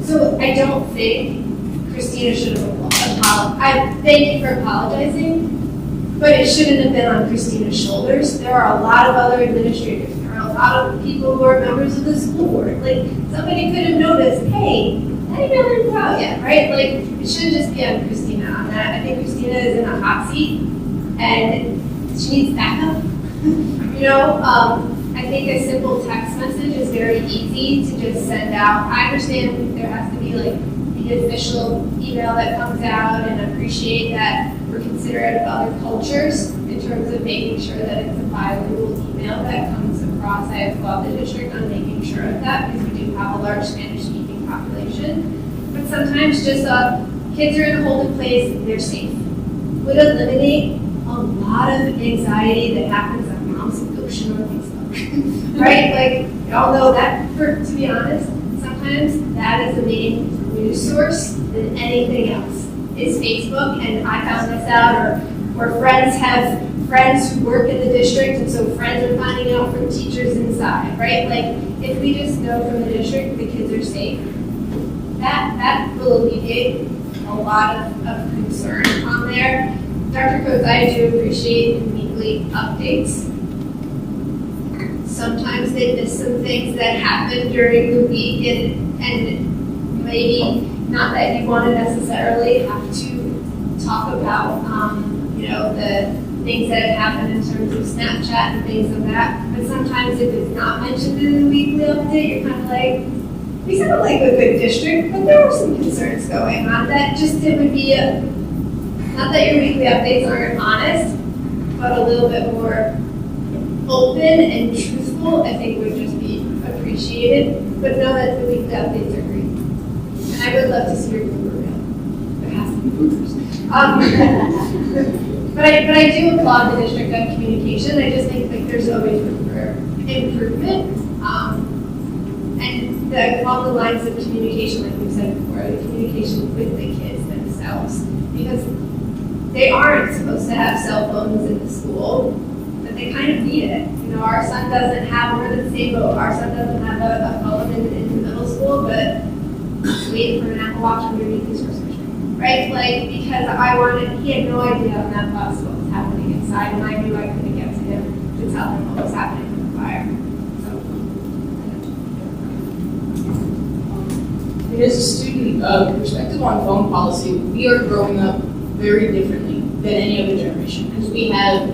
So I don't think Christina should have apologized. I thank you for apologizing, but it shouldn't have been on Christina's shoulders. There are a lot of other administrators. There are a lot of people who are members of the school board. Like, somebody could have noticed, hey, that email didn't go out yet, right? Like, it shouldn't just be on Christina on that. I think Christina is in a hot seat, and she needs backup. I think a simple text message is very easy to just send out. I understand there has to be like the official email that comes out, and appreciate that we're considerate of other cultures in terms of making sure that it's a bilingual email that comes across. I applaud the district on making sure of that, because we do have a large Spanish-speaking population. But sometimes just kids are in a holding place, they're safe. Would eliminate a lot of anxiety that happens on moms in Goshen or Facebook. Right? Like, y'all know that, to be honest, sometimes that is the main news source than anything else is Facebook. And I found this out, or friends have friends who work in the district, and so friends are finding out from teachers inside, right? Like, if we just know from the district the kids are safe, that will alleviate a lot of concern on there. Dr. Coates, I do appreciate the weekly updates. Sometimes they miss some things that happen during the week, and maybe not that you want to necessarily have to talk about, the things that have happened in terms of Snapchat and things of that. But sometimes if it's not mentioned in the weekly update, you're kind of like, we sound like a good district, but there are some concerns going on. That just, it would be not that your weekly updates aren't honest, but a little bit more open and truthful, I think would just be appreciated. But know that the weekly updates are great. And I would love to see your blooper reel. There has to be bloopers. But I do applaud the district on communication. I just think like there's always room for improvement. And along the lines of communication, like we said before, the communication with the kids themselves. Because they aren't supposed to have cell phones in the school, but they kind of need it. Our son doesn't have, we're in the same boat, our son doesn't have a phone in the middle school, but he's waiting for an Apple Watch underneath his Christmas tree, right? Like, because he had no idea on that bus what was happening inside, and I knew I couldn't get to him to tell him what was happening with the fire. As a student, perspective on phone policy, we are growing up very differently than any other generation, because we have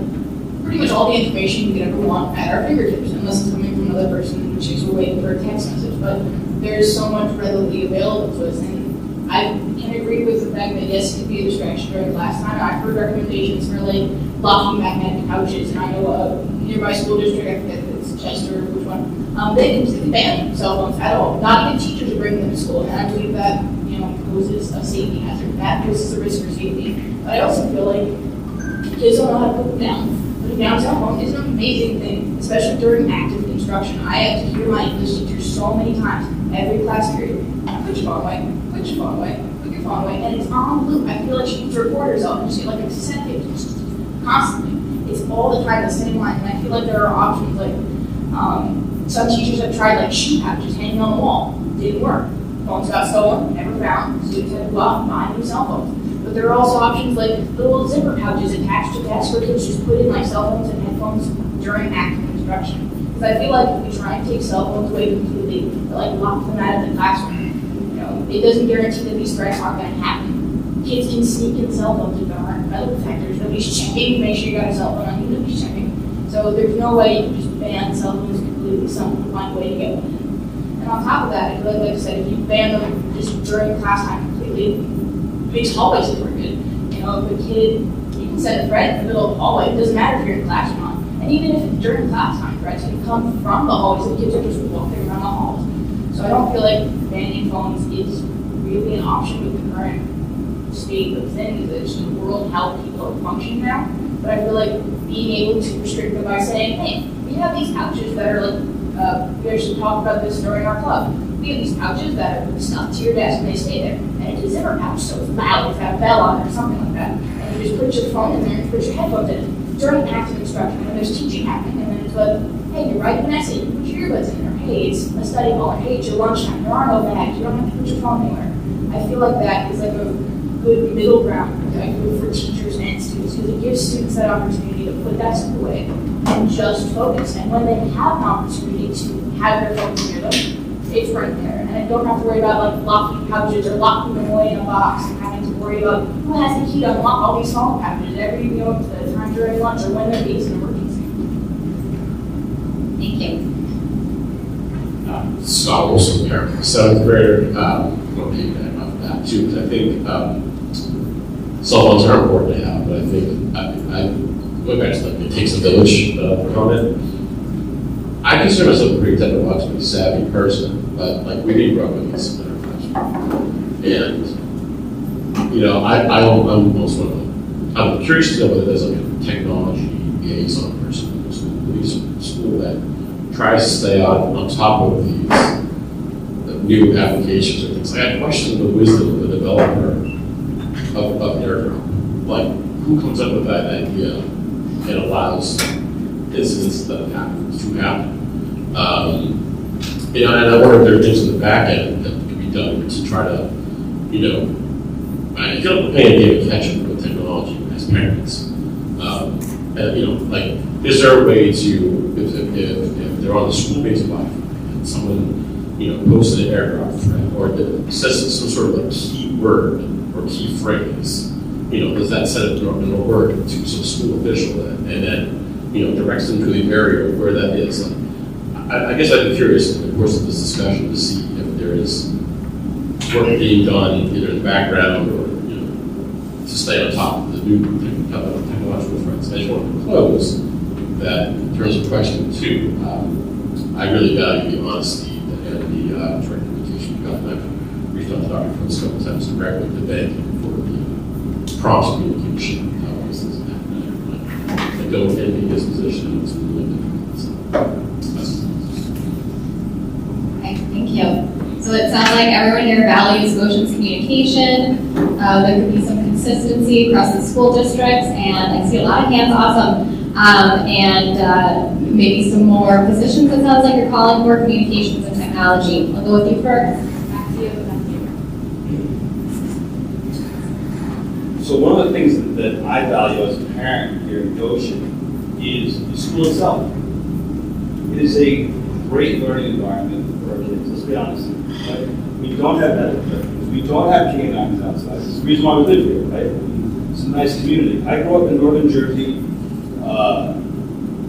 pretty much all the information we could ever want at our fingertips, unless it's coming from another person, in which case we're waiting for a text message. But there's so much readily available to us, and I can agree with the fact that yes, it could be a distraction during class time. I've heard recommendations for like locking magnetic couches, and I know nearby school district, I forget if it's Chester or which one, they completely ban cell phones at all. Not even teachers are bringing them to school, and I believe that, poses a safety hazard. That poses a risk for safety. But I also feel like kids don't know how to put them down. Putting down cell phone is an amazing thing, especially during active instruction. I have to hear my English teachers so many times, every class period, put your phone away, put your phone away, put your phone away, and it's on loop. I feel like she needs to record herself and just get like a cassette tape constantly. It's all the time the same line, and I feel like there are options like some teachers have tried like shoe pouches hanging on the wall. Didn't work. Phones got stolen, never found. Students had to go out and buy new cell phones. But there are also options like little zipper pouches attached to desks where kids just put in like cell phones and headphones during active instruction. Because I feel like if we try and take cell phones away completely, or like lock them out of the classroom, it doesn't guarantee that these threats aren't going to happen. Kids can sneak in cell phones if there aren't metal detectors. Nobody's checking. Make sure you got a cell phone on you. Nobody's checking. So there's no way you can just ban cell phones completely. Someone will find a way to get one. And on top of that, I feel like I said, if you ban them just during class time completely, it makes hallways look good. If a kid, you can send a threat in the middle of the hallway, it doesn't matter if you're in class or not. And even if it's during class time, threats can come from the hallways, the kids are just walking around the halls. So I don't feel like banning phones is really an option with the current state of things, it's the world, how people are functioning now. But I feel like being able to restrict them by saying, hey, we have these pouches that are like, we actually talked about this during our club. We have these pouches that are stuck to your desk and they stay there. And it's a zipper pouch, so it's loud, it's got a bell on it or something like that. And you just put your phone in there and put your headphones in it during active instruction when there's teaching happening. And then it's like, hey, you're writing an essay, you put your earbuds in there. Hey, it's a study hall, or hey, it's your lunchtime, there are no bags, you don't have to put your phone anywhere. I feel like that is like a good middle ground, like good for teachers and students, because it gives students that opportunity to put that stuff away and just focus. And when they have an opportunity to have their phones near them, it's right there. And I don't have to worry about like locking pouches or locking them away in a box and having to worry about who has the key to unlock all these small pouches every the time during lunch or when there is an emergency. Thank you. Scott Wilson, parent, seventh grader. I'll piggyback off of that too, because I think cell phones are important to have, but I think I going back to it takes a village comment. I consider myself a pretty technologically savvy person, but like we didn't grow up with this in our classroom, and I'm also I'm curious to know whether there's like a technology liaison person in the school that tries to stay on top of these new applications or things. I had questioned the wisdom of the developer of AirDrop. Like, who comes up with that idea and allows incidents that happen to happen? And I wonder if there are things in the back end that can be done to try to, I feel like we're playing a game of catch up with technology as parents. Is there a way to, if they're on the school-based Wi-Fi and someone, posted an AirDrop thread or says some sort of like key word or key phrase, does that set it in a word to some school official and then, directs them to the area where that is? I guess I'd be curious in the course of this discussion to see if there is work being done either in the background or, to stay on top of the new technological threats. I just want to close that in terms of question two. I really value the honesty and the direct communication you've got. And I've reached out to Dr. Prince a couple times directly to thank him for the prompt communication of how these things happen. I don't envy his position. It's Okay, thank you. So it sounds like everyone here values Goshen's communication. There could be some consistency across the school districts, and I see a lot of hands, awesome. And maybe some more positions. It sounds like you're calling for communications and technology. I'll go with you first. Back to you. So one of the things that I value as a parent here in Goshen is the school itself. It is a great learning environment for our kids, let's be honest. Right? We don't have that. We don't have canines outside. It's the reason why we live here, right? It's a nice community. I grew up in northern Jersey,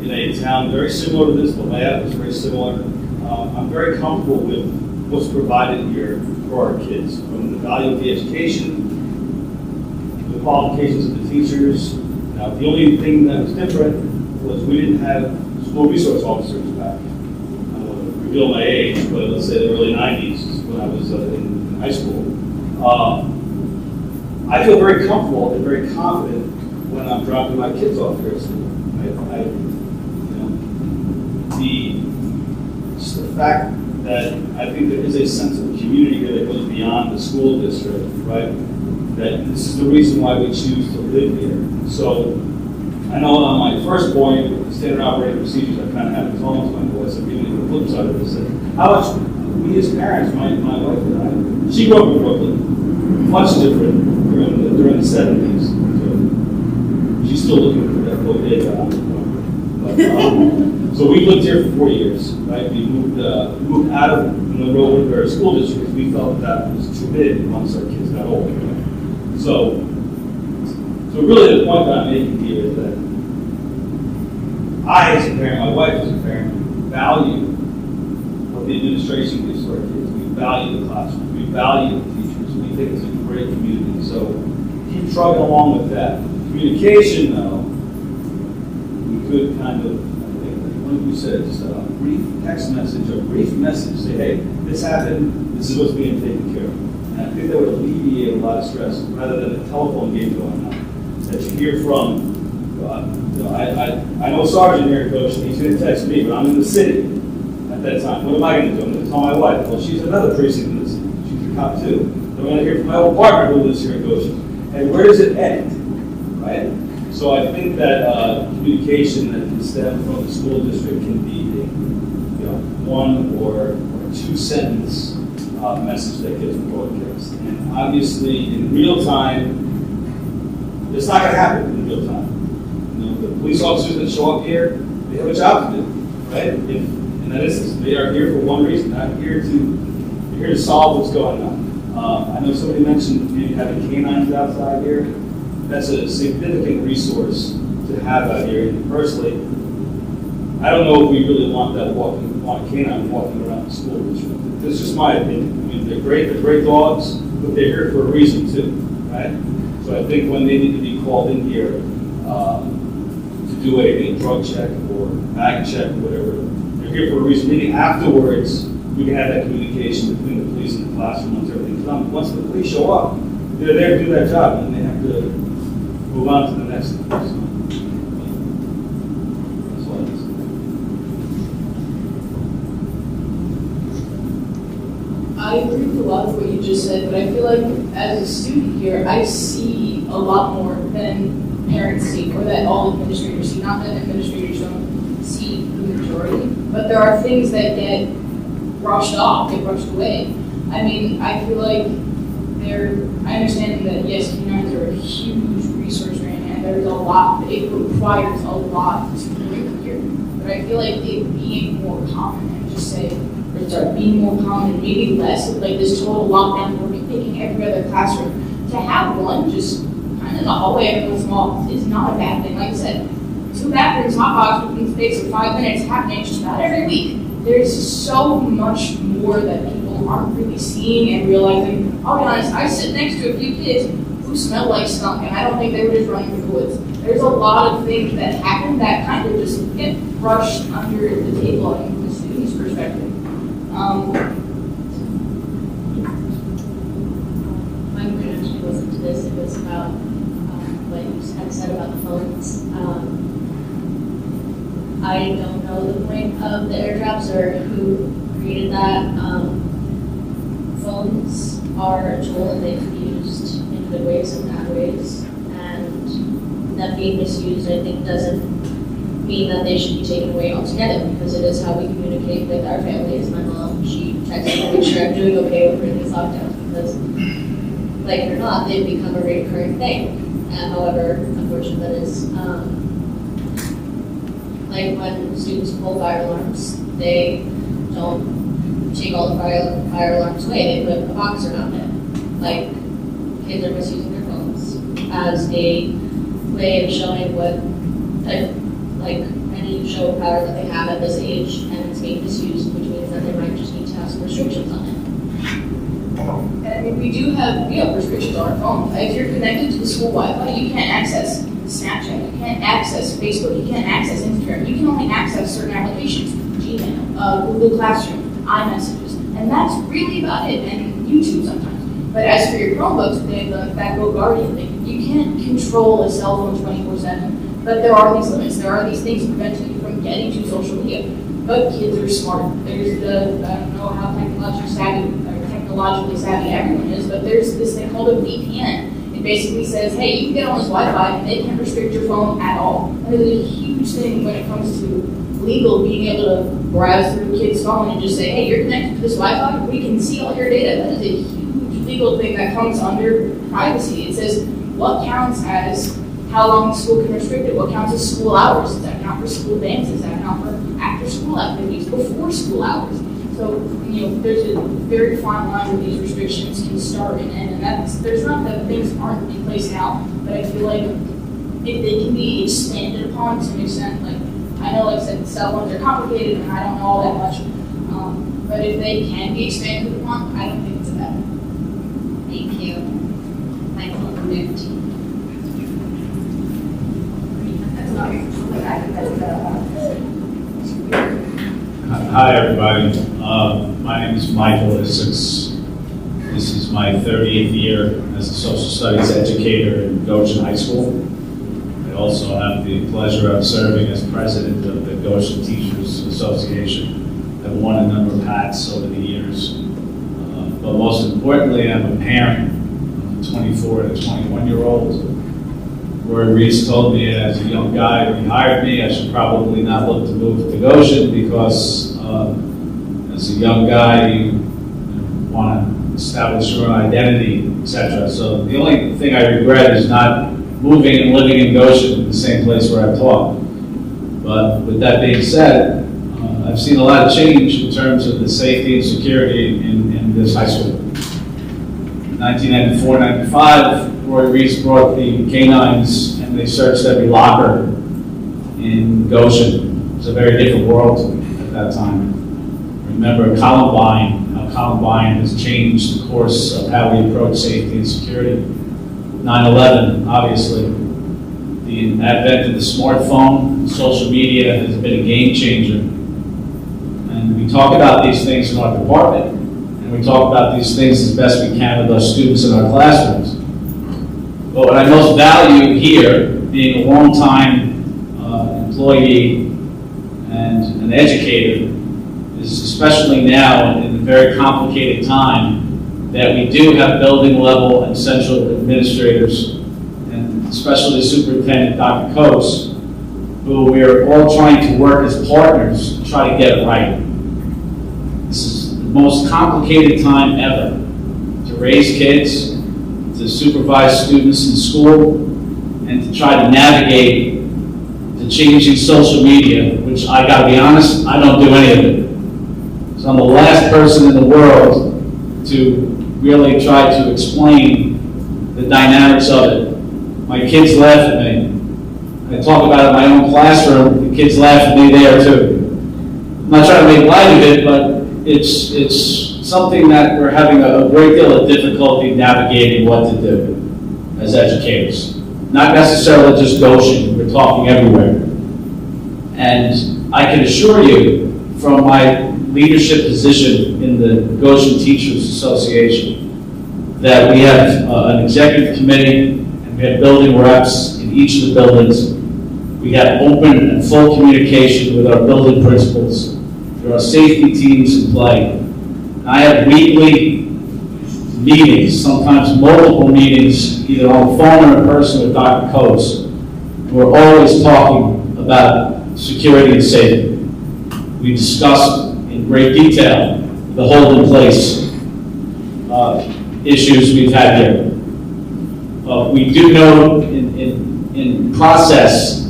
in a town very similar to this. The layout is very similar. I'm very comfortable with what's provided here for our kids, from the value of the education, the qualifications of the teachers. Now, the only thing that was different was we didn't have school resource officers back. I don't want to reveal my age, but let's say the early 90s when I was in high school. I feel very comfortable and very confident when I'm dropping my kids off here at school. Just the fact that I think there is a sense of community here that goes beyond the school district, right? That this is the reason why we choose to live here. So I know on my first point, with the standard operating procedures, I kind of had a tone to my voice. I'm giving you the flip side of this. How much we as parents, my wife and I, she grew up in Brooklyn, much different during the 70s. So she's still looking for that bodega. So we lived here for 4 years, right? We moved out of Monroe or school district because we felt that was too big once our kids got older. Right? So really the point that I'm making here is that I, as a parent, my wife as a parent, value what the administration gives to our kids. We value the classroom. We value the teachers. We think it's a great community. So keep trucking along with that. Communication, though, we could kind of, one of you said, just a brief text message or brief message, say, hey, this happened, this is what's being taken care of. And I think that would alleviate a lot of stress rather than a telephone game going on. That you hear from, I know Sergeant here at Goshen, he's going to text me, but I'm in the city at that time. What am I going to do? I'm going to tell my wife, well, she's another precinct in the city. She's a cop too. I'm going to hear from my old partner who lives here in Goshen. And where does it end, right? So I think that communication that can stem from the school district can be a one or two sentence message that gets broadcast. And obviously, in real time, it's not going to happen in real time. The police officers that show up here, they have a job to do, right? In that instance, they are here for one reason, not here to solve what's going on. I know somebody mentioned maybe having canines outside here. That's a significant resource to have out here. And personally, I don't know if we really want that canine walking around the school district. That's just my opinion. I mean, they're great dogs, but they're here for a reason too, right? So I think when they need to be called in here to do a drug check or bag check or whatever, they're here for a reason. Maybe afterwards, we can have that communication between the police and the classroom once everything's done. Once the police show up, they're there to do that job, and they have to move on to the next thing. So, that's all it is. I agree with a lot of what you just said, but I feel like as a student here, I see a lot more than parents see, or that all administrators see. Not that administrators don't see the majority, but there are things that get brushed off, get brushed away. I mean, I feel like I understand that yes, canines are a huge resource right now, and there's a lot, it requires a lot to bring here. But I feel like it being more common, and just say, being more common, maybe less of like this total lockdown where we're picking every other classroom. To have one just kind of in the hallway every once in a while is not a bad thing. Like I said, 2 bathrooms, hot box, within space of 5 minutes happening just about every week. There's so much more that people aren't really seeing and realizing. I'll be honest, I sit next to a few kids who smell like skunk, and I don't think they were just running through the woods. There's a lot of things that happen that kind of just get brushed under the table from the student's perspective. My point actually wasn't to this, it was about what you had said about the phones. I don't know the point of the airdrops or who created that. Phones are a tool and they can be used in good ways and bad ways. And that being misused, I think, doesn't mean that they should be taken away altogether, because it is how we communicate with our families. My mom, she texts me to make sure I'm doing okay over these lockdowns, because, like it or not, they've become a recurring thing. However unfortunate that is. Like when students pull fire alarms, they don't take all the fire alarms away. They put a box around it. Like, kids are misusing their phones as a way of showing what, like any show of power that they have at this age, and it's being misused, which means that they might just need to have some restrictions on it. And I mean, we have restrictions on our phone. If you're connected to the school Wi-Fi, you can't access Snapchat, you can't access Facebook, you can't access Instagram, you can only access certain applications, Gmail, Google Classroom, iMessages, and that's really about it, and YouTube sometimes. But as for your Chromebooks, they have that Go Guardian thing. You can't control a cell phone 24/7, but there are these limits, there are these things preventing you from getting to social media. But kids are smart. There's I don't know how technologically savvy everyone is, but there's this thing called a VPN. It basically says, hey, you can get on this Wi-Fi and they can't restrict your phone at all. And it's a huge thing when it comes to legal, being able to browse through a kid's phone and just say, hey, you're connected to this Wi-Fi, we can see all your data. That is a huge legal thing that comes under privacy. It says what counts as how long school can restrict it, what counts as school hours. Does that count for school dances? Does that count for after school activities, before school hours? So, there's a very fine line where these restrictions can start and end, and there's not that things aren't in place now, but I feel like if they can be expanded upon to an extent, like, I know, like I said, cell phones are complicated and I don't know all that much, but if they can be expanded upon, I don't think it's a bad thing. Thank you. Michael Newt. Hi, everybody. My name is Michael Isaacs. This is my 38th year as a social studies educator in Goshen High School. I also have the pleasure of serving as president of the Goshen Teachers Association. I've worn a number of hats over the years. But most importantly, I'm a parent of a 24 and a 21-year-old. Roy Reese told me as a young guy when he hired me, I should probably not look to move to Goshen because as a young guy, you want to establish your own identity, etc. So the only thing I regret is not moving and living in Goshen, the same place where I taught. But with that being said, I've seen a lot of change in terms of the safety and security in this high school. In 1994-95, Roy Reese brought the canines and they searched every locker in Goshen. It was a very different world at that time. Remember Columbine, how Columbine has changed the course of how we approach safety and security. 9/11, obviously. The advent of the smartphone, social media has been a game changer. And we talk about these things in our department, and we talk about these things as best we can with our students in our classrooms. But what I most value here, being a long-time employee and an educator, is especially now in a very complicated time that we do have building level and central administrators, and especially Superintendent Dr. Coates, who we are all trying to work as partners to try to get it right. This is the most complicated time ever to raise kids, to supervise students in school, and to try to navigate the changing social media, which I gotta be honest, I don't do any of it. So I'm the last person in the world to really try to explain the dynamics of it. My kids laugh at me. I talk about it in my own classroom, the kids laugh at me there too. I'm not trying to make light of it, but it's something that we're having a great deal of difficulty navigating what to do as educators. Not necessarily just Goshen, we're talking everywhere. And I can assure you from my leadership position in the Goshen Teachers Association that we have an executive committee and we have building reps in each of the buildings. We have open and full communication with our building principals. There are safety teams in play. I have weekly meetings, sometimes multiple meetings, either on the phone or in person with Dr. Coates. We're always talking about security and safety. We discussed in great detail the hold in place issues we've had here. We do know in process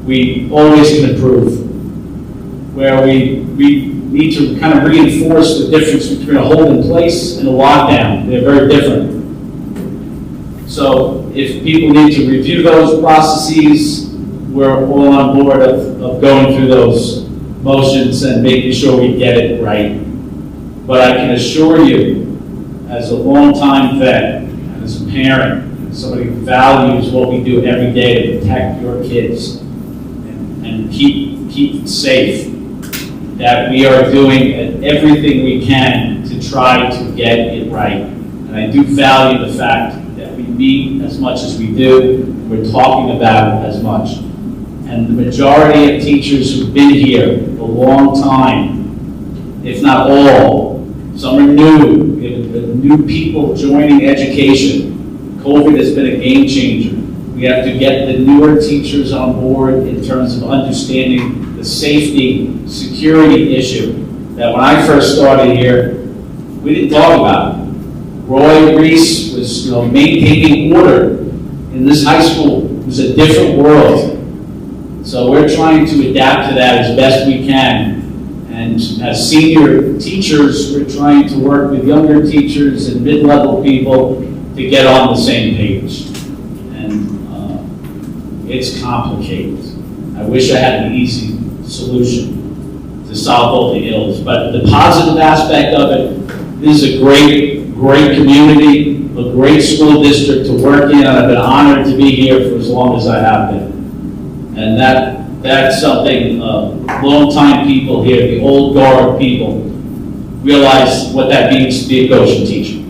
we always can improve, where we need to kind of reinforce the difference between a hold in place and a lockdown. They're very different. So if people need to review those processes, we're all on board of going through those motions and making sure we get it right. But I can assure you, as a longtime vet, and as a parent, and somebody who values what we do every day to protect your kids and keep safe, that we are doing everything we can to try to get it right. And I do value the fact that we meet as much as we do, we're talking about it as much. And the majority of teachers who've been here a long time, if not all, some are new, we have new people joining education. COVID has been a game changer. We have to get the newer teachers on board in terms of understanding the safety, security issue that when I first started here, we didn't talk about it. Roy Reese was, maintaining order in this high school. It was a different world. So we're trying to adapt to that as best we can. And as senior teachers, we're trying to work with younger teachers and mid-level people to get on the same page. And it's complicated. I wish I had an easy solution to solve all the ills. But the positive aspect of it, this is a great community, a great school district to work in, and I've been honored to be here for as long as I have been. And that's something long-time people here, the old guard people, realize what that means to be a Goshen teacher.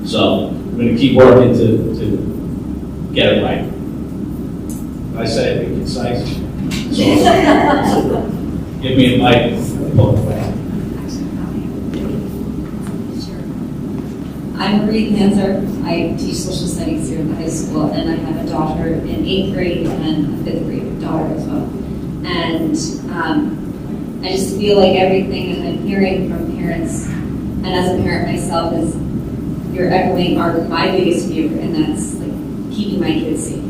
So I'm going to keep working to get it right. I say it, be concise. So give me a mic. I'm Marie Panzer. I teach social studies here in the high school, and I have a daughter in 8th grade and a 5th grade daughter as well. And I just feel like everything that I'm hearing from parents, and as a parent myself, is you're echoing my biggest fear, and that's like keeping my kids safe.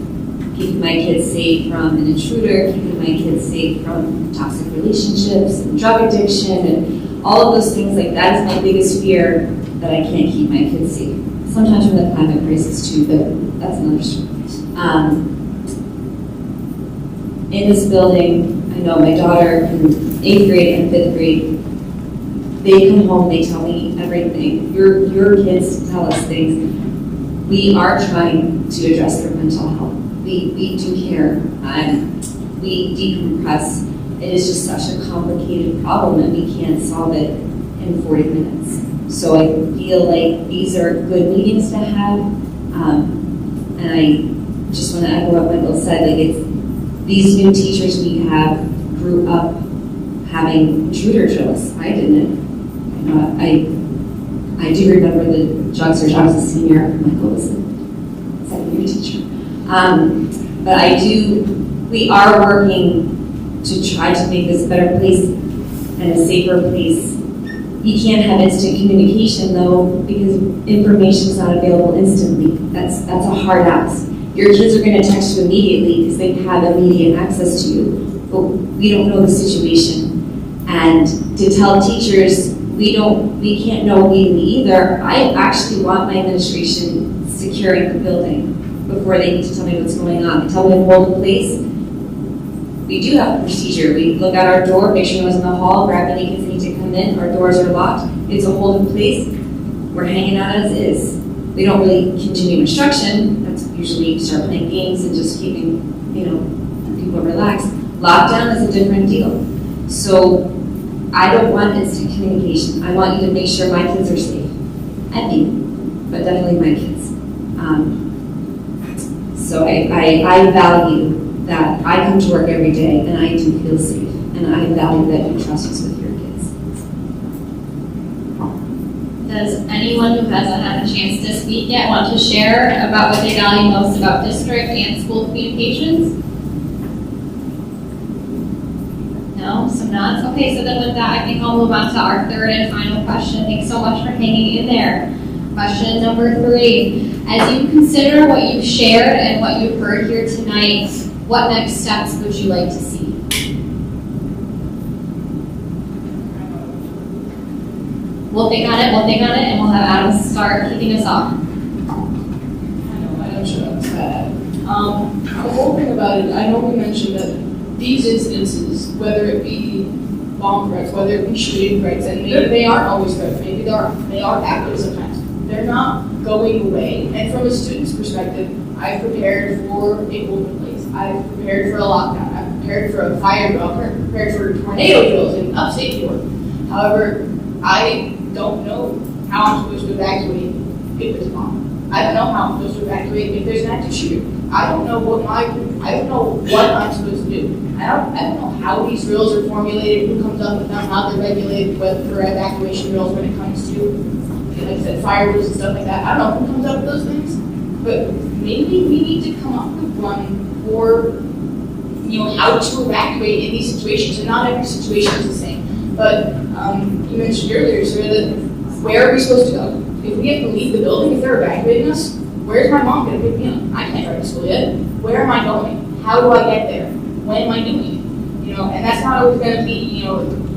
Keeping my kids safe from an intruder, keeping my kids safe from toxic relationships and drug addiction and all of those things. Like that is my biggest fear, that I can't keep my kids safe. Sometimes from the climate crisis too, but that's another story. In this building, I know my daughter in 8th grade and 5th grade, they come home, they tell me everything. Your kids tell us things. We are trying to address their mental health. We do care, we decompress. It is just such a complicated problem and we can't solve it in 40 minutes. So I feel like these are good meetings to have, and I just want to echo what Michael said, like these new teachers we have grew up having intruder drills. I didn't. I do remember the drugs, I was a senior, Michael was a second-year teacher. But we are working to try to make this a better place and a safer place. You can't have instant communication though, because information is not available instantly. That's a hard ask. Your kids are going to text you immediately because they have immediate access to you, but we don't know the situation. And to tell teachers, we can't know immediately either. I actually want my administration securing the building before they need to tell me what's going on. They tell me to hold in place. We do have a procedure. We look at our door, make sure no one's in the hall, grab any kids that need to come in. Our doors are locked. It's a hold in place. We're hanging out as is. We don't really continue instruction. That's usually start playing games and just keeping, people relaxed. Lockdown is a different deal. So I don't want instant communication. I want you to make sure my kids are safe. And me, but definitely my kids. So I value that I come to work every day and I do feel safe. And I value that you trust us with your kids. Does anyone who hasn't had a chance to speak yet want to share about what they value most about district and school communications? No? Some nods? Okay, so then with that, I think I'll move on to our third and final question. Thanks so much for hanging in there. Question number 3. As you consider what you've shared and what you've heard here tonight, what next steps would you like to see? We'll think on it, and we'll have Adam start kicking us off. I'm not sure that's bad. The whole thing about it, I know we mentioned that these instances, whether it be bomb threats, whether it be shooting threats, and maybe they aren't always threats, maybe they are actors sometimes. they're not going away. And from a student's perspective, I've prepared for a polling place. I've prepared for a lockdown. I've prepared for a fire drill. I've prepared for tornado drills in upstate New York. However, I don't know how I'm supposed to evacuate if there's a bomb. I don't know how I'm supposed to evacuate if there's an active shooter. I don't know what I'm supposed to do. I don't know how these drills are formulated, who comes up with them, how they're regulated, whether for evacuation drills when it comes to, like I said, fire drills and stuff like that. I don't know who comes up with those things, but maybe we need to come up with one for, how to evacuate in these situations. And not every situation is the same. But you mentioned earlier, sir, that where are we supposed to go? If we have to leave the building, if they're evacuating us, where's my mom going to pick me up? I can't drive to school yet. Where am I going? How do I get there? When am I doing it? And that's not always going to be,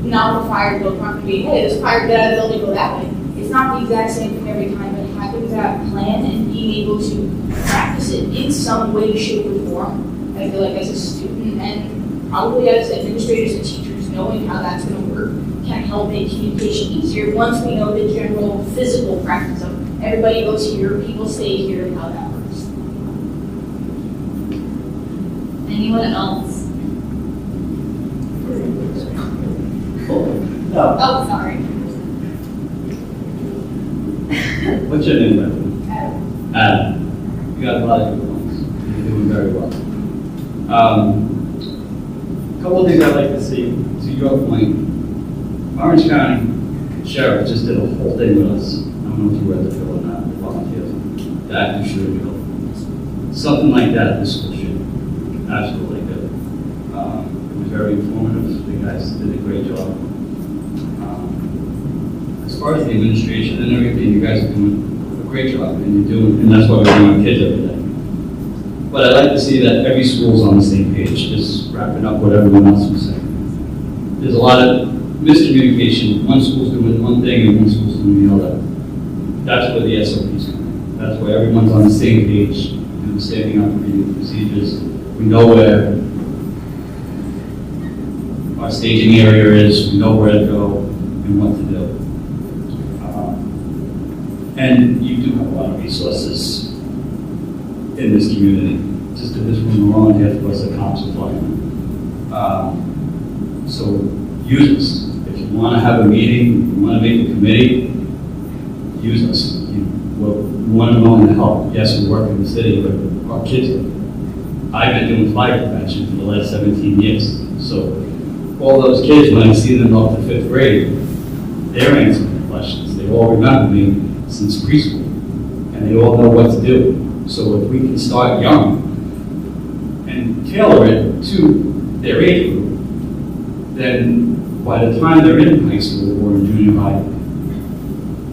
not a fire drill. It's not going to be, hey, there's a fire, get out of the building, go that way. It's not the exact same thing every time, but having that plan and being able to practice it in some way, shape, or form, I feel like as a student and probably as administrators and teachers, knowing how that's going to work can help make communication easier once we know the general physical practice of everybody goes here, people stay here, and how that works. Anyone else? No. Oh, sorry. What's your name, Adam? Adam. You got a lot of good ones. You're doing very well. A couple of things I'd like to see, to your point. Orange County Sheriff just did a whole thing with us. I don't know if you read the bill or not, the volunteers, the active shooter bill. Something like that this school should absolutely do. It was very informative. You guys did a great job. As far as the administration and everything, you guys are doing a great job, and that's why we're doing our kids every day. But I'd like to see that every school's on the same page, just wrapping up what everyone else was saying. There's a lot of miscommunication. One school's doing one thing and one school's doing the other. That's where the SOPs come in. That's where everyone's on the same page, and we're standing up and reading the procedures. We know where our staging area is, we know where to go and what to do. And you do have a lot of resources in this community. Just in this room alone, half of us are cops and firemen. So use us. If you want to have a meeting, you want to make a committee, use us. We want to know to help. Yes, we work in the city, but our kids do. I've been doing fire prevention for the last 17 years. So all those kids, when I see them up to 5th grade, they're answering the questions. They all remember me since preschool, and they all know what to do. So if we can start young and tailor it to their age group, then by the time they're in high school or in junior high,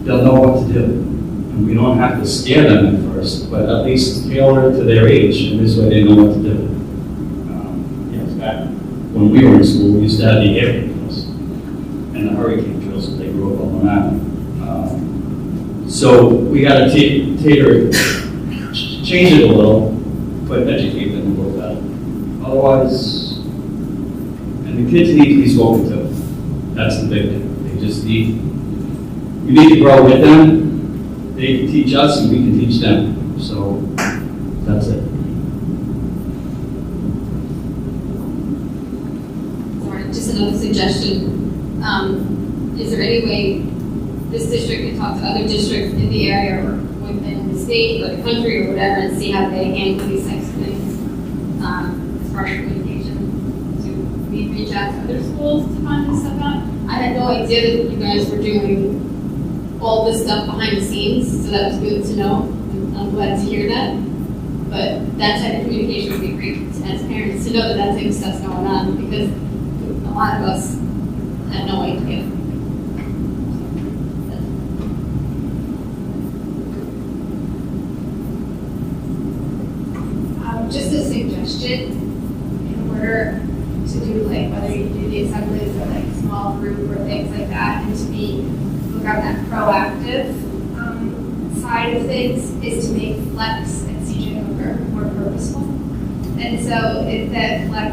they'll know what to do. And we don't have to scare them at first, but at least tailor it to their age, and this way they know what to do. Back when we were in school, we used to have the air drills and the hurricane drills that they grew up on Long Island. So we got to change it a little, but educate them a little better. Otherwise, and the kids need to be spoken to. That's the big thing. They just need, we need to grow with them. They can teach us and we can teach them. So that's it. Just another suggestion. Is there any way this district can talk to other districts in the area or within the state or the country or whatever and see how they handle these types of things as far as communication? To reach out to other schools to find this stuff out? I had no idea that you guys were doing all this stuff behind the scenes, so that was good to know. I'm glad to hear that. But that type of communication would be great as parents to know that that type of stuff's going on, because a lot of us had no idea. Just a suggestion, in order to do whether you do the assemblies or small group or things like that, and to look on that proactive side of things, is to make flex at CJ Hooker more purposeful. And so if that flex,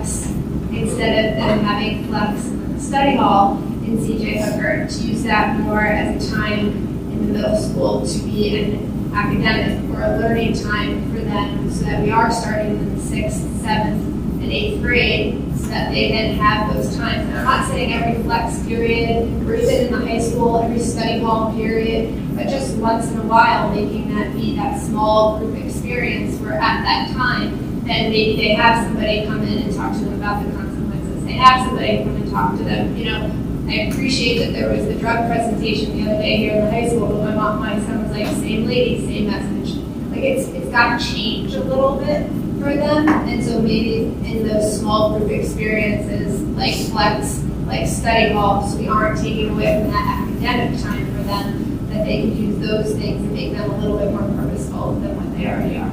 instead of them having flex study hall in CJ Hooker, to use that more as a time in the middle school to be an academic or a learning time for them, so that we are starting in the 6th, 7th, and 8th grade, so that they then have those times. And I'm not saying every flex period, or even in the high school, every study hall period, but just once in a while, making that be that small group experience where at that time, then maybe they have somebody come in and talk to them about the consequences. They have somebody come and talk to them. You know, I appreciate that there was the drug presentation the other day here in the high school, but my son was like, same lady, same message. Like it's got to change a little bit for them, and so maybe in those small group experiences, like flex, like study hall, so we aren't taking away from that academic time for them, that they can use those things and make them a little bit more purposeful than what they already are.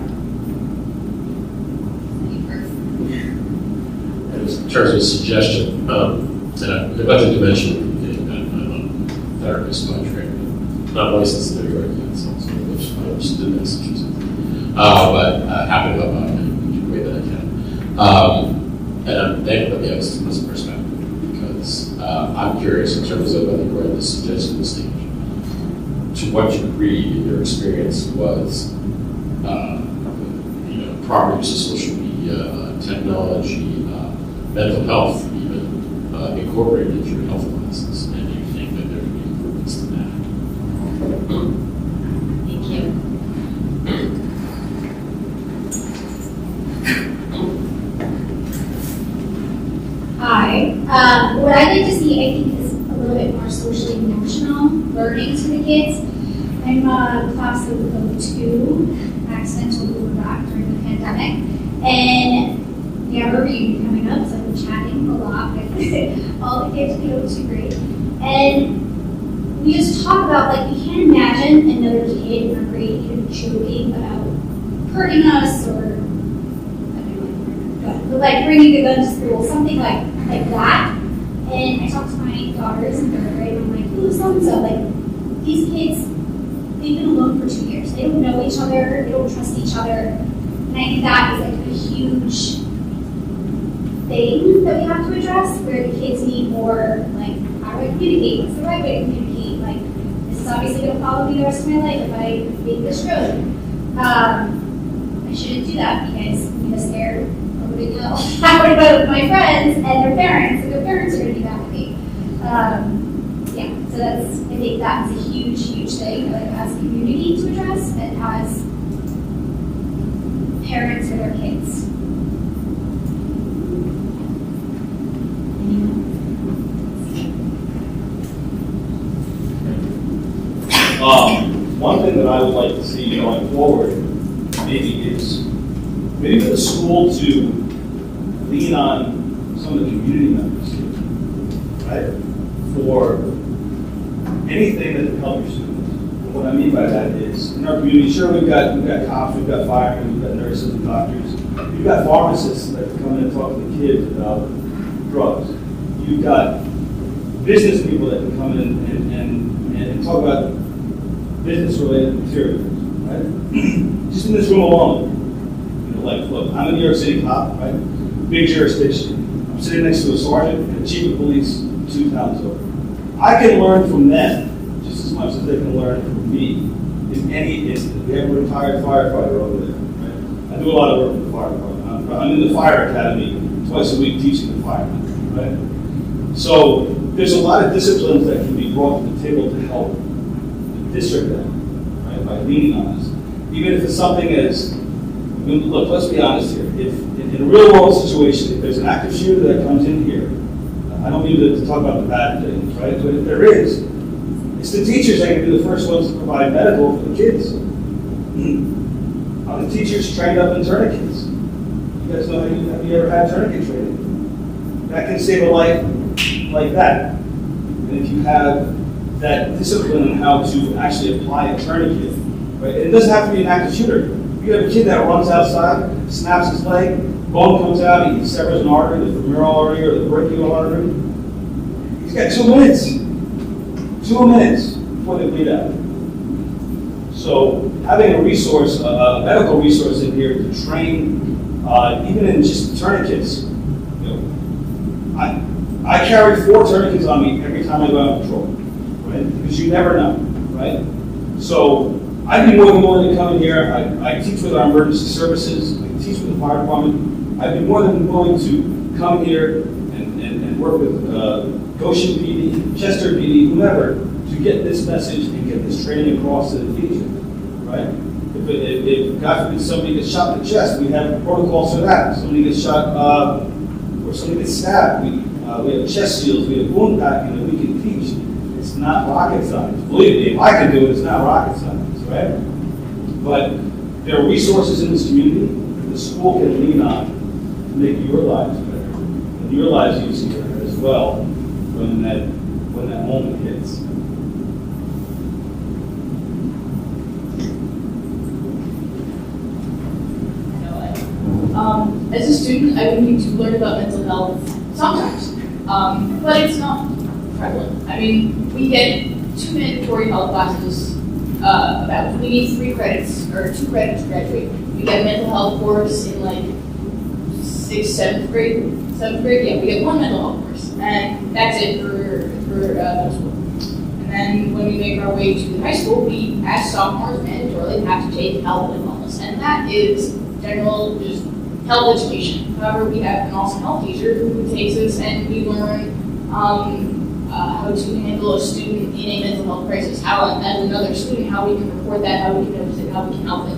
In terms of suggestion, and I neglected to mention, I'm a therapist by training, not licensed in New York yet, so I just did messages. But happy to help out in the way that I can. And I'm thankful that we have this perspective, because I'm curious in terms of whether you're at the suggestion stage, to what degree your experience was, proper use of social media, technology, mental health, even incorporated into your health classes, and you think that there could be improvements to that? Thank you. Hi. What I'd like to see, I think, is a little bit more socially emotional learning to the kids. I'm a class of 2, accidental moved back during the pandemic, and we have a reunion coming up, so I'm chatting a lot with all the kids we go to grade. And we just talk about, like, we can't imagine another kid in our grade even joking about hurting us or like bringing a gun to school, something like that. And I talked to my daughters in 3rd grade, and I'm like, ooh, so-and-so, like, these kids, they've been alone for 2 years. They don't know each other, they don't trust each other. And I think that is like a huge thing that we have to address, where the kids need more, like, how do I communicate? What's the right way to communicate? Like, this is obviously going to follow me the rest of my life if I make this road. I shouldn't do that because I'm going to scare everybody else. I would go with my friends and their parents, and their parents are going to be mad at me. Yeah, so I think that's a huge, huge thing, like, as a community to address, and as parents for their kids. One thing that I would like to see going forward maybe is maybe for the school to lean on some of the community members, right? For anything that can help your students. What I mean by that is, in our community, sure, we've got cops, we've got firemen, we've got nurses and doctors, we've got pharmacists that come in and talk to the kids about drugs. You've got business people that can come in and talk about business-related materials, right? Just in this room alone, like, look, I'm a New York City cop, right? Big jurisdiction. I'm sitting next to a sergeant and a chief of police 2 towns over. I can learn from them just as much as they can learn from me in any instant. We have a retired firefighter over there, right? I do a lot of work with the fire department. I'm in the fire academy twice a week teaching the firemen, right? So there's a lot of disciplines that can be brought to the table to help the district out, right? By leaning on us. Even if it's something as, look, let's be honest here. If in a real world situation, if there's an active shooter that comes in here, I don't mean to talk about the bad things, right? But if there is, it's the teachers that can be the first ones to provide medical for the kids. Are the teachers trained up in tourniquets? You guys know, have you ever had tourniquet training? That can save a life like that. And if you have that discipline on how to actually apply a tourniquet, right? It doesn't have to be an active shooter. You have a kid that runs outside, snaps his leg, bone comes out, he severs an artery, the femoral artery or the brachial artery. He's got 2 minutes. 2 minutes before they bleed out. So having a resource, a medical resource in here to train, even in just tourniquets. I carry 4 tourniquets on me every time I go on patrol, right? Because you never know, right? So I'd be more than willing to come in here. I teach with our emergency services. I teach with the fire department. I'd be more than willing to come here and work with Goshen PD, Chester PD, whoever, to get this message and get this training across to the teacher, right? If God forbid somebody gets shot in the chest, we have protocols for that. Somebody gets shot or somebody gets stabbed, we have chest shields, we have wound packing that we can teach. It's not rocket science. Believe me, if I can do it, it's not rocket science, right? But there are resources in this community that the school can lean on to make your lives better and your lives easier as well when that moment hits. As a student, I would need to learn about mental health sometimes, but it's not prevalent. I mean, we get 2 mandatory health classes we need 3 credits, or 2 credits to graduate. We get a mental health course in like 6th, 7th grade. 7th grade, yeah, we get 1 mental health course, and that's it for middle school. And then when we make our way to high school, we, as sophomores, mandatorily have to take health and wellness, and that is general just health education. However, we have an awesome health teacher who takes us and we learn how to handle a student in a mental health crisis, how as another student, how we can report that, how we can notice it, how we can help it.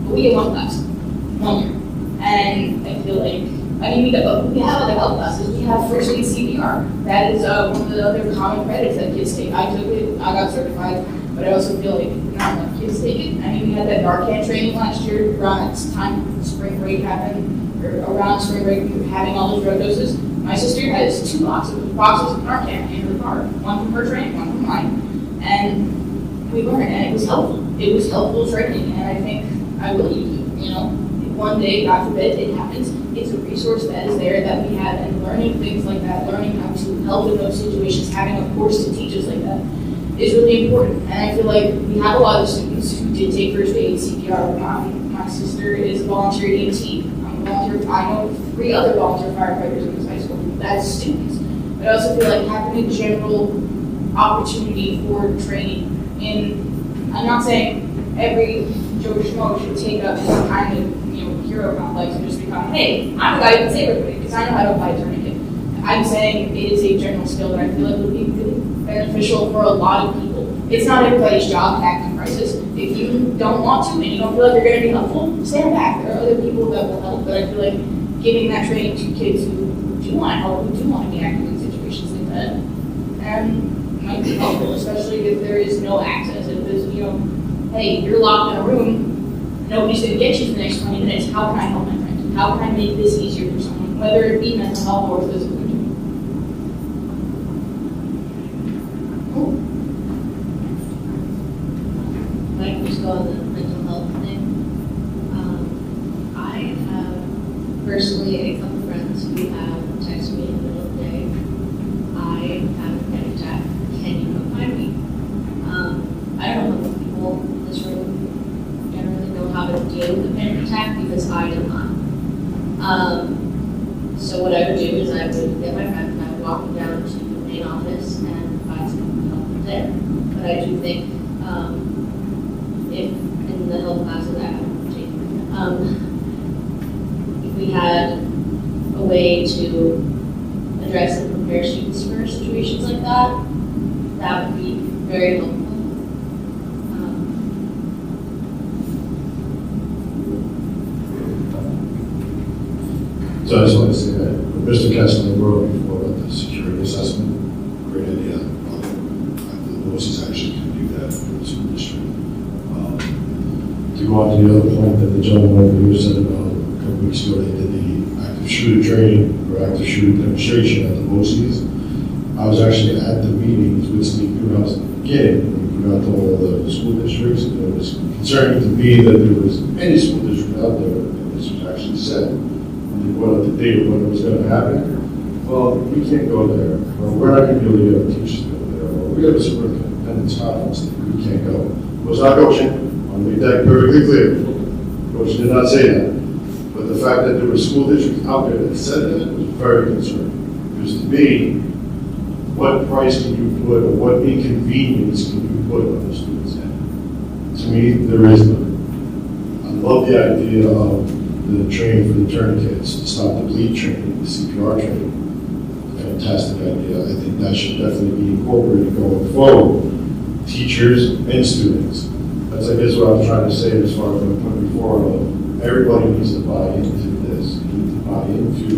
But we get 1 class, 1 year. And I feel like, we have other health classes. We have first aid CPR. That is one of the other common credits that kids take. I took it, I got certified, but I also feel like not enough kids take it. We had that Narcan training last year around that time spring break happened, or around spring break we were having all those drug doses. My sister has 2 boxes of Narcan in her car, 1 from her training, 1 from mine. And we learned, and it was helpful. It was helpful training, and I think I will use it, If one day, God forbid, it happens, it's a resource that is there that we have, and learning things like that, learning how to help in those situations, having a course to teach us like that is really important. And I feel like we have a lot of students who did take first aid, CPR. My sister is a volunteer EMT. I know 3 other volunteer firefighters in this high school. That's students. But I also feel like having a general opportunity for training I'm not saying every Joe Schmo should take up this kind of hero complex and just become, hey, I'm the guy who can save everybody because I know how to apply a tourniquet. I'm saying it is a general skill that I feel like would be really beneficial for a lot of people. It's not everybody's job to act in crisis. If you don't want to and you don't feel like you're going to be helpful, stand back. There are other people that will help, but I feel like giving that training to kids who do want to help, who do want to be active in situations like that, might be helpful, especially if there is no access. If there's, hey, you're locked in a room, nobody's going to get you for the next 20 minutes. How can I help my friend? How can I make this easier for someone, whether it be mental health or physical? On the mental health thing, I have personally a couple friends who have texted me in the middle of the day, I have a panic attack, can you come find me? I don't know if people in this room generally know how to deal with a panic attack because I did not. So what I would do is I would get my friend and I would walk him down to the main office and find some help there. But I do think if in the health classes I haven't taken, if we had a way to address and prepare students for situations like that, that would be very helpful. So I just want to say that Mr. Kessler wrote before about the security assessment. Great idea. The BOCES actually can do that for the school district. To go on to the other point that the gentleman over here said about a couple weeks ago, they did the active shooter training or active shooter demonstration at the BOCES. I was actually at the meetings with Steve Kuhnhaus at the beginning, when we put out to all the school districts, and it was concerning to me that there was any school district out there, and this was actually said, when they brought up the date of when it was going to happen. Well, we can't go there, or we're not going to be able to get our teachers to go there, or we have a superintendent's conference that we can't go. It was not Goshen. I'll make that perfectly clear. Goshen did not say that. But the fact that there were school districts out there that said that was very concerning. Because to me, what price can you put or what inconvenience can you put on the students' head? To me, there is none. I love the idea of the training for the tourniquets, to stop the bleed training, the CPR training. Fantastic idea. I think that should definitely be incorporated going forward. Teachers and students. That's, I guess, what I was trying to say as far as my point before. Everybody needs to buy into this. You need to buy into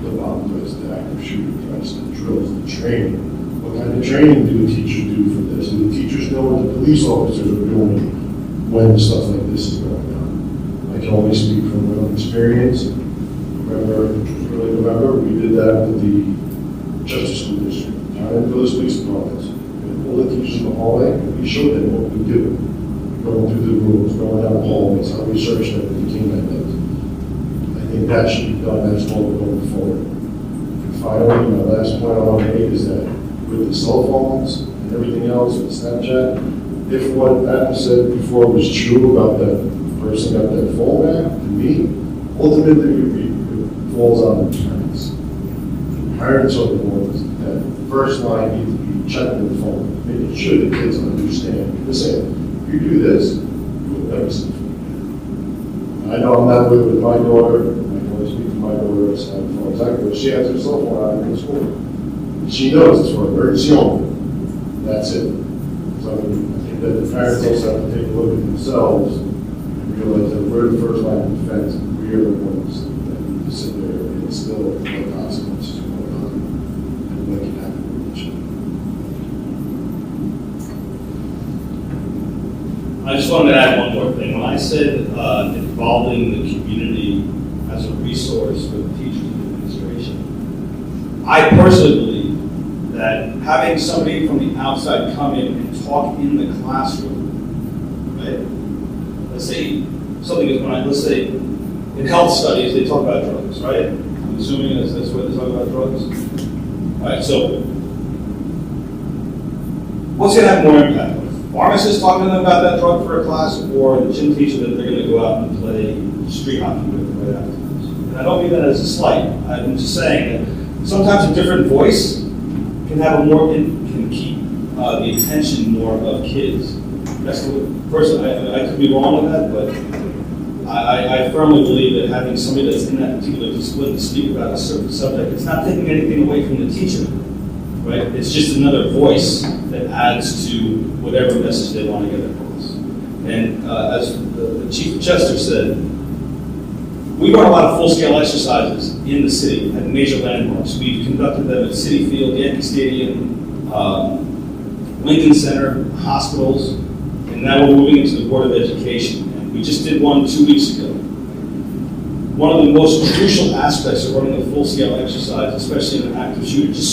the bomb threats, the active shooter threats, the drills, the training. What kind of training do the teachers do for this? Do the teachers know what the police officers are doing when stuff like this is going on? I can only speak from my own experience. Remember, early November, we did that with the Justice School District, Giant Village Police Departments. We pulled the teachers in the hallway, and we showed them what we do. Going through the rooms, going down the hallways, how we search them with the canine does. I think that should be done as well going forward. And finally, my last point I want to make is that with the cell phones and everything else, with Snapchat, if what Adam said before was true about that person got that phone back, to me, ultimately it falls on the parents. The parents are the ones that first line need to be checking the phone, making sure the kids understand. Listen, if you do this, you will never see it. I know I'm not with my daughter. I can only speak to my daughter as far as I go. She has her cell phone out in school. She knows it's for emergency only. That's it. So I think that the parents also have to take a look at themselves and realize that we're the first line of defense. We are the ones that need to sit there and instill what consequences are going on and what can happen with each other. I just wanted to add one more thing. When I said involving the community as a resource for the teachers and administration, I personally believe that having somebody from the outside come in and talk in the classroom, right? Let's say something is going on. Let's say in health studies they talk about drugs, right? I'm assuming that's where they talk about drugs. All right, so what's going to have more impact? Pharmacists talking to them about that drug for a class, or the gym teacher that they're going to go out and play street hockey with right afterwards. And I don't mean that as a slight. I'm just saying that sometimes a different voice can have can keep the attention more of kids. That's the person. I could be wrong with that, but I firmly believe that having somebody that's in that particular discipline to speak about a certain subject, it's not taking anything away from the teacher, right? It's just another voice that adds to whatever message they want to get across. And as the Chief Chester said, we run a lot of full-scale exercises in the city at major landmarks. We've conducted them at Citi Field, Yankee Stadium, Lincoln Center, hospitals, and now we're moving into the Board of Education. And we just did one 2 weeks ago. One of the most crucial aspects of running a full-scale exercise, especially in an active shooter, it's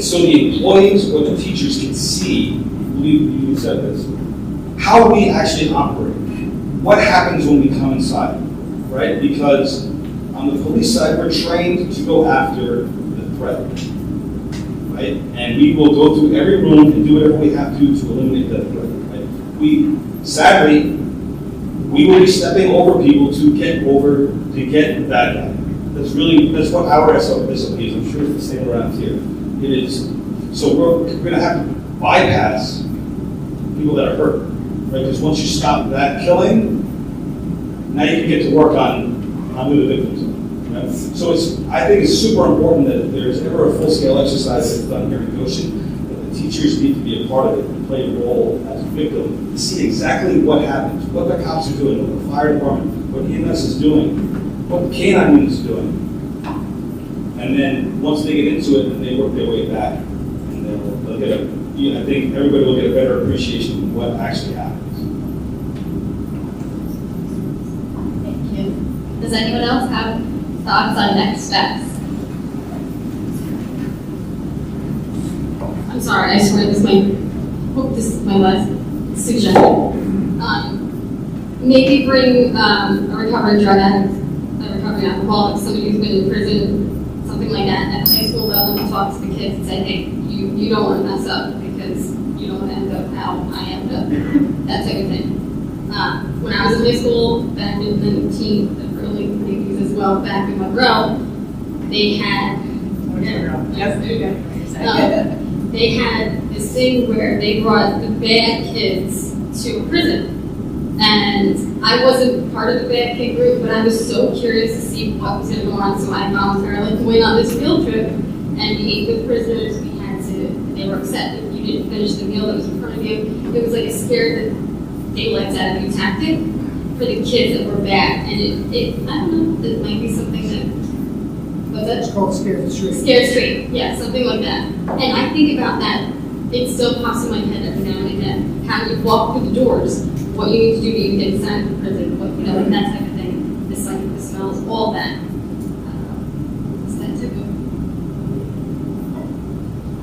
so the employees or the teachers can see, you said this, how we actually operate. What happens when we come inside, right? Because on the police side, we're trained to go after the threat, right? And we will go through every room and do whatever we have to eliminate that threat, right? Sadly, we will be stepping over people to get the bad guy. That's what our SOP is. I'm sure it's the same around here. It is. So we're going to have to bypass people that are hurt, right? Because once you stop that killing, now you can get to work on who the victims are, right? So I think it's super important that if there's ever a full-scale exercise that's done here in Goshen, that the teachers need to be a part of it and play a role as a victim to see exactly what happens, what the cops are doing, what the fire department, what EMS is doing, what the canine unit is doing. And then once they get into it, then they work their way back, and they'll get I think everybody will get a better appreciation of what actually happens. Thank you. Does anyone else have thoughts on next steps? I'm sorry, I swear this is my last suggestion. Maybe bring a recovering drug addict, a recovering alcoholic, somebody who's been in prison, something like that, at high school level, to talk to the kids and say, hey, you don't want to mess up because you don't want to end up how I ended up, that type of thing. When I was in high school, back in the early 90s as well, back in Monroe, they had, they had this thing where they brought the bad kids to a prison. And I wasn't part of the bad kid group, but I was so curious to see what was going to go on, so I voluntarily went on this field trip, and we ate with prisoners. We had to, they were upset if you didn't finish the meal that was in front of you. It was like a scared the daylights out of you tactic for the kids that were bad. And it I don't know, it might be something that, what's that? It's called Scared Street. Scared Street, yeah, something like that. And I think about that, it still pops in my head every now and again. How you walk through the doors, what you need to do to even get inside the prison, what, you know, like that type of thing. The sight, the smells, all that. It's that type of,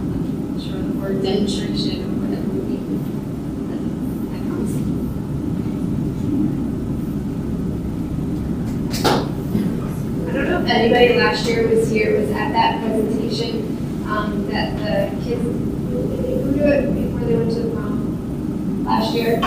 I'm not sure the word demonstration or whatever would be. I promise. I don't know if anybody last year was at that presentation, that the kids, who do it before they went to the prom last year.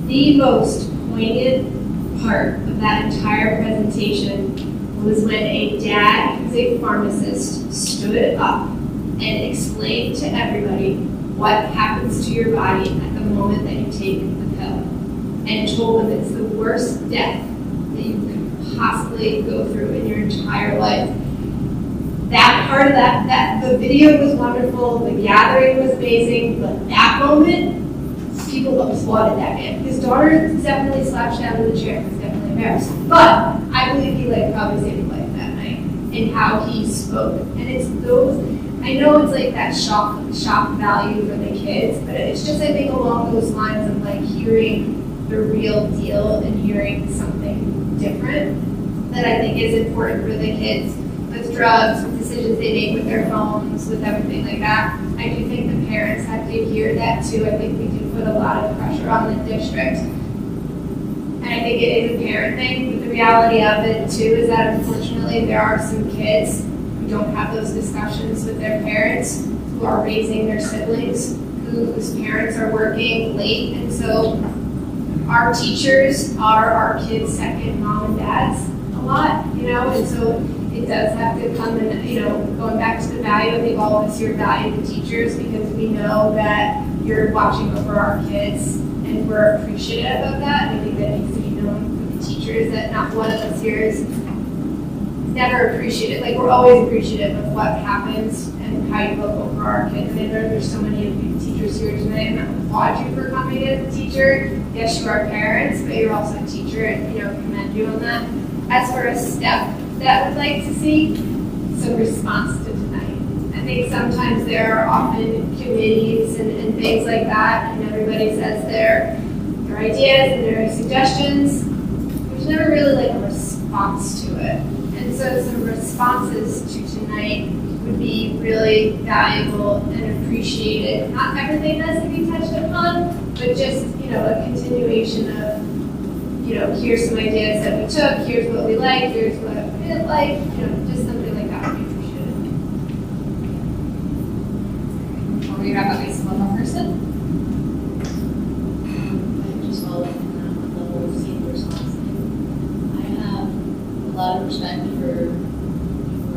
The most poignant part of that entire presentation was when a dad who's a pharmacist stood up and explained to everybody what happens to your body at the moment that you take the pill, and told them it's the worst death that you could possibly go through in your entire life. That part of that the video was wonderful, the gathering was amazing, but that moment, people applauded that man. His daughter definitely slouched down in the chair, was definitely embarrassed. But I believe he probably saved life that night in how he spoke. And it's those, I know it's like that shock value for the kids, but it's just, I think, along those lines of hearing the real deal and hearing something different that I think is important for the kids with drugs, with decisions they make with their phones, with everything like that. I do think the parents have to hear that too. I think we do put a lot of pressure on the district. And I think it is a parent thing, but the reality of it too is that unfortunately there are some kids who don't have those discussions with their parents, who are raising their siblings, whose parents are working late. And so our teachers are our kids' second mom and dads a lot, and so it does have to come in, going back to the value, I think all of us here value the teachers because we know that you're watching over our kids and we're appreciative of that. And I think that needs to be known for the teachers that not one of us here is never appreciative. We're always appreciative of what happens and how you look over our kids. And I know there's so many of you teachers here tonight, and I applaud you for coming as a teacher. Yes, you are parents, but you're also a teacher, and commend you on that. As for a step that I would like to see, some response to tonight. I think sometimes there are often committees and things like that, and everybody says their ideas and their suggestions. There's never really a response to it. And so some responses to tonight would be really valuable and appreciated. Not everything has to be touched upon, but just, a continuation of, here's some ideas that we took, here's what we like, here's what we didn't like, just something like that would be appreciated. Before we wrap up, I just one more person. Just following on the whole scene response thing. I have a lot of respect for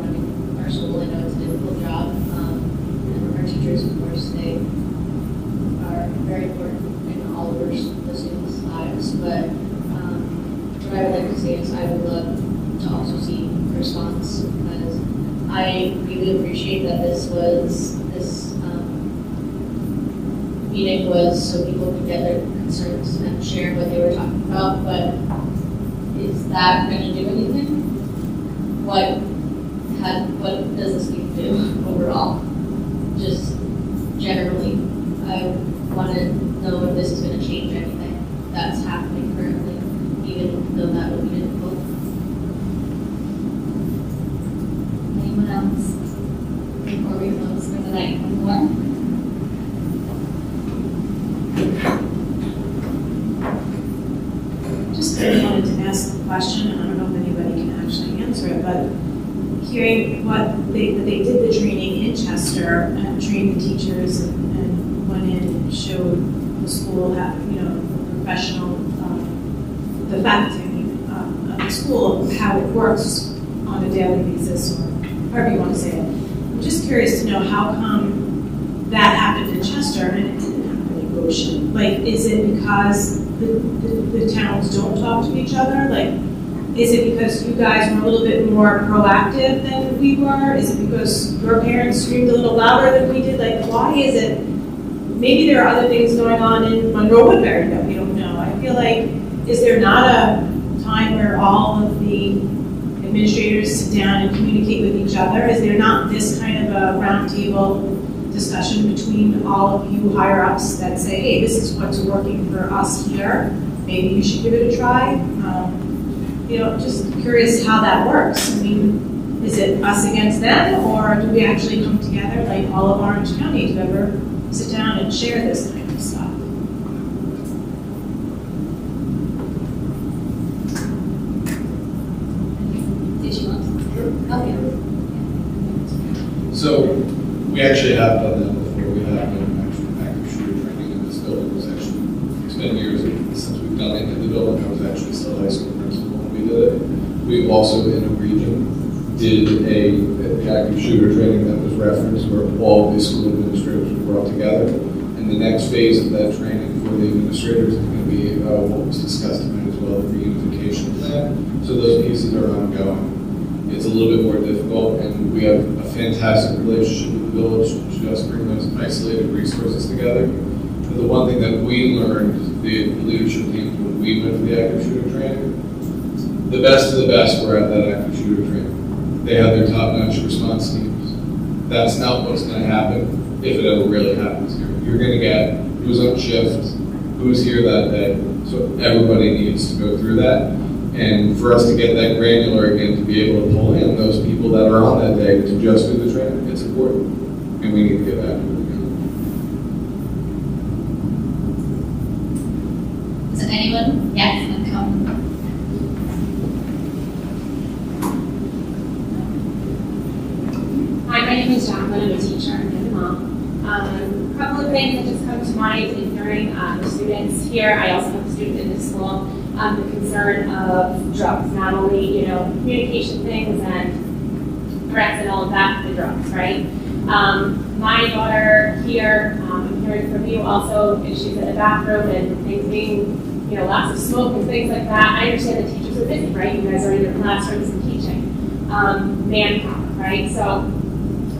running our school. I know it's a difficult job, and our teachers, of course, they are very important in all of our students' lives, but what I would like to say is I would love to also see a response, because I really appreciate that this meeting was so people could get their concerns and share what they were talking about, but is that going to do anything? What does this need to do overall? Just generally, I want to know if this is going to change anything that's happening currently, even though that would be difficult. Anyone else? Before we close for the night, one more? Just wanted to ask the question, and I don't know if anybody can actually answer it, but hearing what they did the training in Chester and trained the teachers and went in and showed the school how, professional, the faculty of the school, how it works on a daily basis, or however you want to say it. I'm just curious to know how come Chester and it didn't happen in Goshen? Like, is it because the towns don't talk to each other? Like, is it because you guys were a little bit more proactive than we were? Is it because your parents screamed a little louder than we did? Like, why is it? Maybe there are other things going on in Monroe Woodbury that we don't know. I feel like, is there not a time where all of the administrators sit down and communicate with each other? Is there not this kind of a roundtable discussion between all of you higher ups that say, hey, this is what's working for us here. Maybe you should give it a try. Just curious how that works. I mean, is it us against them, or do we actually come together like all of Orange County to ever sit down and share this kind of stuff? Did you want to? Okay. So we actually have done that before. We have done active shooter training in this building. It's been years since we've done it in the building. I was actually still high school principal when we did it. We've also in a region did the active shooter training that was referenced, where all the school administrators were brought together. And the next phase of that training for the administrators is going to be what was discussed tonight as well, the reunification plan. So those pieces are ongoing. It's a little bit more difficult, and we have a fantastic relationship with the village to just bring those isolated resources together. But the one thing that we learned, the leadership team, when we went to the active shooter training, the best of the best were at that active shooter training. They had their top-notch response teams. That's not what's going to happen if it ever really happens here. You're going to get who's on shift, who's here that day. So everybody needs to go through that. And for us to get that granular again, to be able to pull in those people that are on that day to just do the training, it's important. And we need to get back to it again. Is there anyone? Yes, come. Hi, my name is Jacqueline. I'm a teacher and I'm a mom. A couple of things that just come to mind in hearing the students here. I also have a student in this school. The concern of drugs, not only, communication things and threats and all of that, the drugs, right? My daughter here, I'm hearing from you also, and she's in the bathroom and things being, lots of smoke and things like that. I understand the teachers are busy, right? You guys are in your classrooms and teaching. Manpower, right? So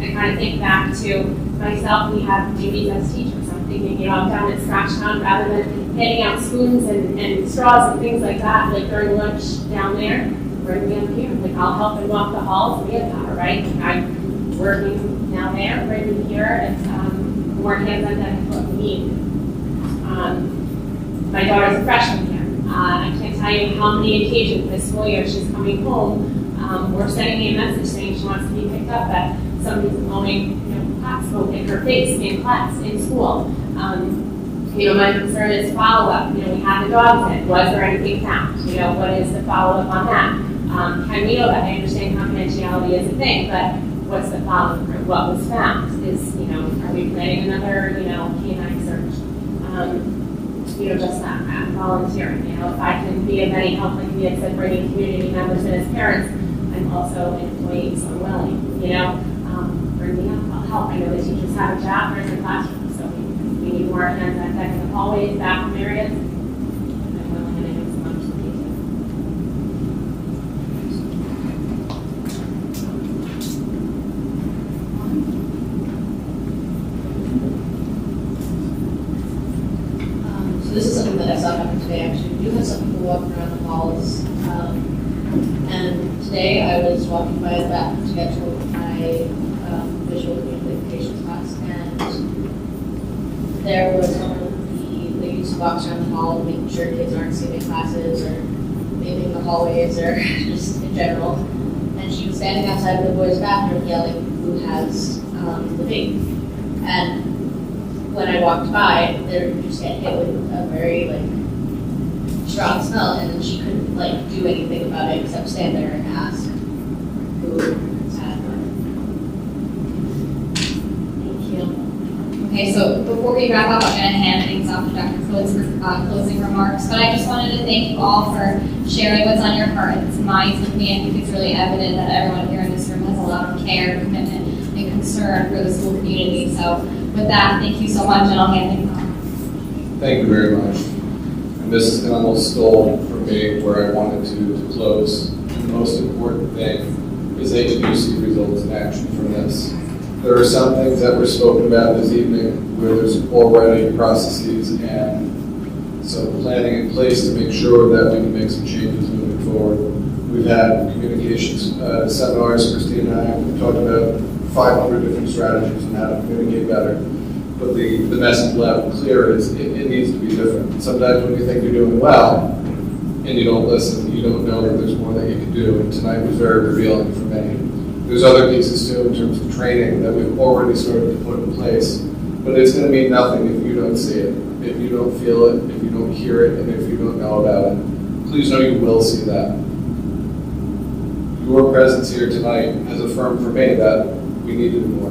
I kind of think back to myself, we have duties as teachers. I'm thinking, I'm down at Scratchtown rather than handing out spoons and straws and things like that, like during lunch down there, bring me up here. Like I'll help and walk the halls, manpower, right? I'm working down there, bring me here, and more hands-on than what we need. My daughter's a freshman here. I can't tell you how many occasions this school year she's coming home, or sending me a message saying she wants to be picked up that somebody's blowing, hot smoke in her face in class, in school. My concern is follow-up. We had the dogs in. Was there anything found? What is the follow-up on that? Can we know that? I understand confidentiality is a thing, but what's the follow-up? What was found? Are we planning another, canine search? Just that. I'm volunteering. If I can be of any help, like we had said, bringing community members in as parents, I'm also an employee, so I'm willing. Bring me up. I'll help. I know the teachers have a job in the classroom, so we need more hands on deck in the hallways, bathroom areas. I'm willing to do so much to So this is something that I saw happen today, actually. We do have some people walking around the halls. And today I was walking by the bathroom to get to my visual communications class, and there was one of the ladies who walks around the hall making sure kids aren't skipping classes or leaving the hallways or just in general. And she was standing outside of the boys' bathroom yelling, "Who has the vape?" And when I walked by, they were just getting hit with a very strong smell, and then she couldn't do anything about it except stand there and ask who had one. Thank you. Okay, so before we wrap up, I'm going to hand things off to Dr. Coates for closing remarks, but I just wanted to thank you all for sharing what's on your hearts and minds with me. I think it's really evident that everyone here in this room has a lot of care, commitment, and concern for the school community. So With that, thank you so much, and I'll hand things off. Thank you very much. And this is almost stole from me where I wanted to close. And the most important thing is that you do see results in action from this. There are some things that were spoken about this evening where there's already processes and some planning in place to make sure that we can make some changes moving forward. We've had communications seminars, Christine and I have talked about 500 different strategies on how to communicate better. But the message loud and clear is it needs to be different. Sometimes when you think you're doing well and you don't listen, you don't know that there's more that you can do. And tonight was very revealing for me. There's other pieces too in terms of training that we've already started to put in place. But it's going to mean nothing if you don't see it, if you don't feel it, if you don't hear it, and if you don't know about it. Please know you will see that. Your presence here tonight has affirmed for me that we need to do more.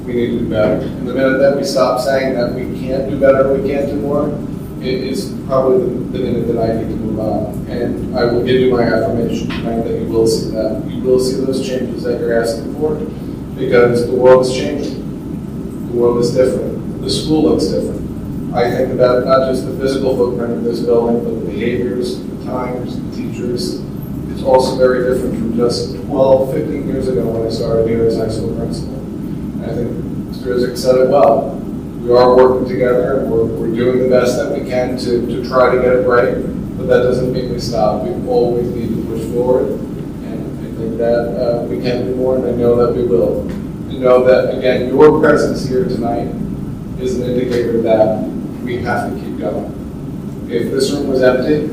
We need to do better. And the minute that we stop saying that we can't do better, we can't do more, it is probably the minute that I need to move on. And I will give you my affirmation tonight that you will see that. You will see those changes that you're asking for because the world is changing. The world is different. The school looks different. I think about not just the physical footprint of this building, but the behaviors, the times, the teachers. It's also very different from just 12, 15 years ago when I started here as high school principal. And I think Mr. Isaac said it well. We are working together and we're doing the best that we can to try to get it right, but that doesn't mean we stop. We always need to push forward, and I think that we can do more, and I know that we will. And know that, again, your presence here tonight is an indicator that we have to keep going. If this room was empty,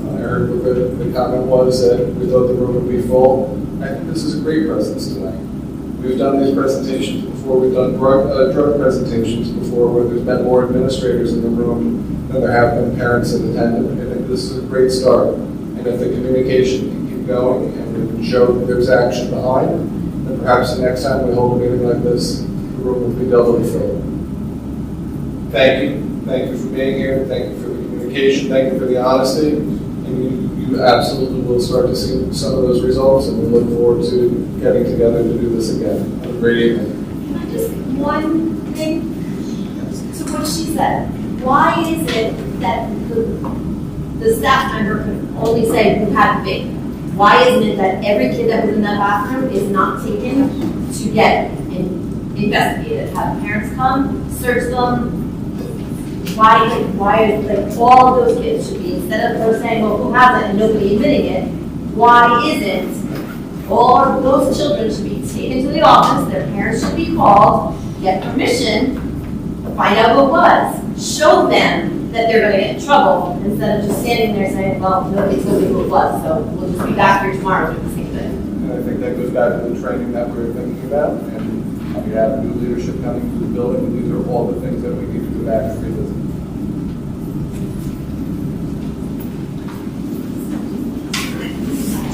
I heard what the comment was that we thought the room would be full. I think this is a great presence tonight. We've done these presentations before. We've done drug presentations before where there's been more administrators in the room than there have been parents in attendance. I think this is a great start. And if the communication can keep going and we can show that there's action behind, then perhaps the next time we hold a meeting like this, the room will be doubly filled. Thank you. Thank you for being here. Thank you for the communication. Thank you for the honesty. And you absolutely will start to see some of those results, and we look forward to getting together to do this again. Have a great evening. Just one thing to what she said. Why is it that the staff member can only say who had big? Why isn't it that every kid that was in that bathroom is not taken to get investigated? Have parents come, search them? Why is like all of those kids should be, instead of her saying, well, who has it and nobody admitting it, why isn't all of those children should be taken to the office, their parents should be called, get permission, find out what was, show them that they're gonna get in trouble, instead of just standing there saying, well, nobody told me who it was, so we'll just be back here tomorrow doing the same thing. And I think that goes back to the training that we were thinking about, and we have new leadership coming to the building, and these are all the things that we need to go back and revisit.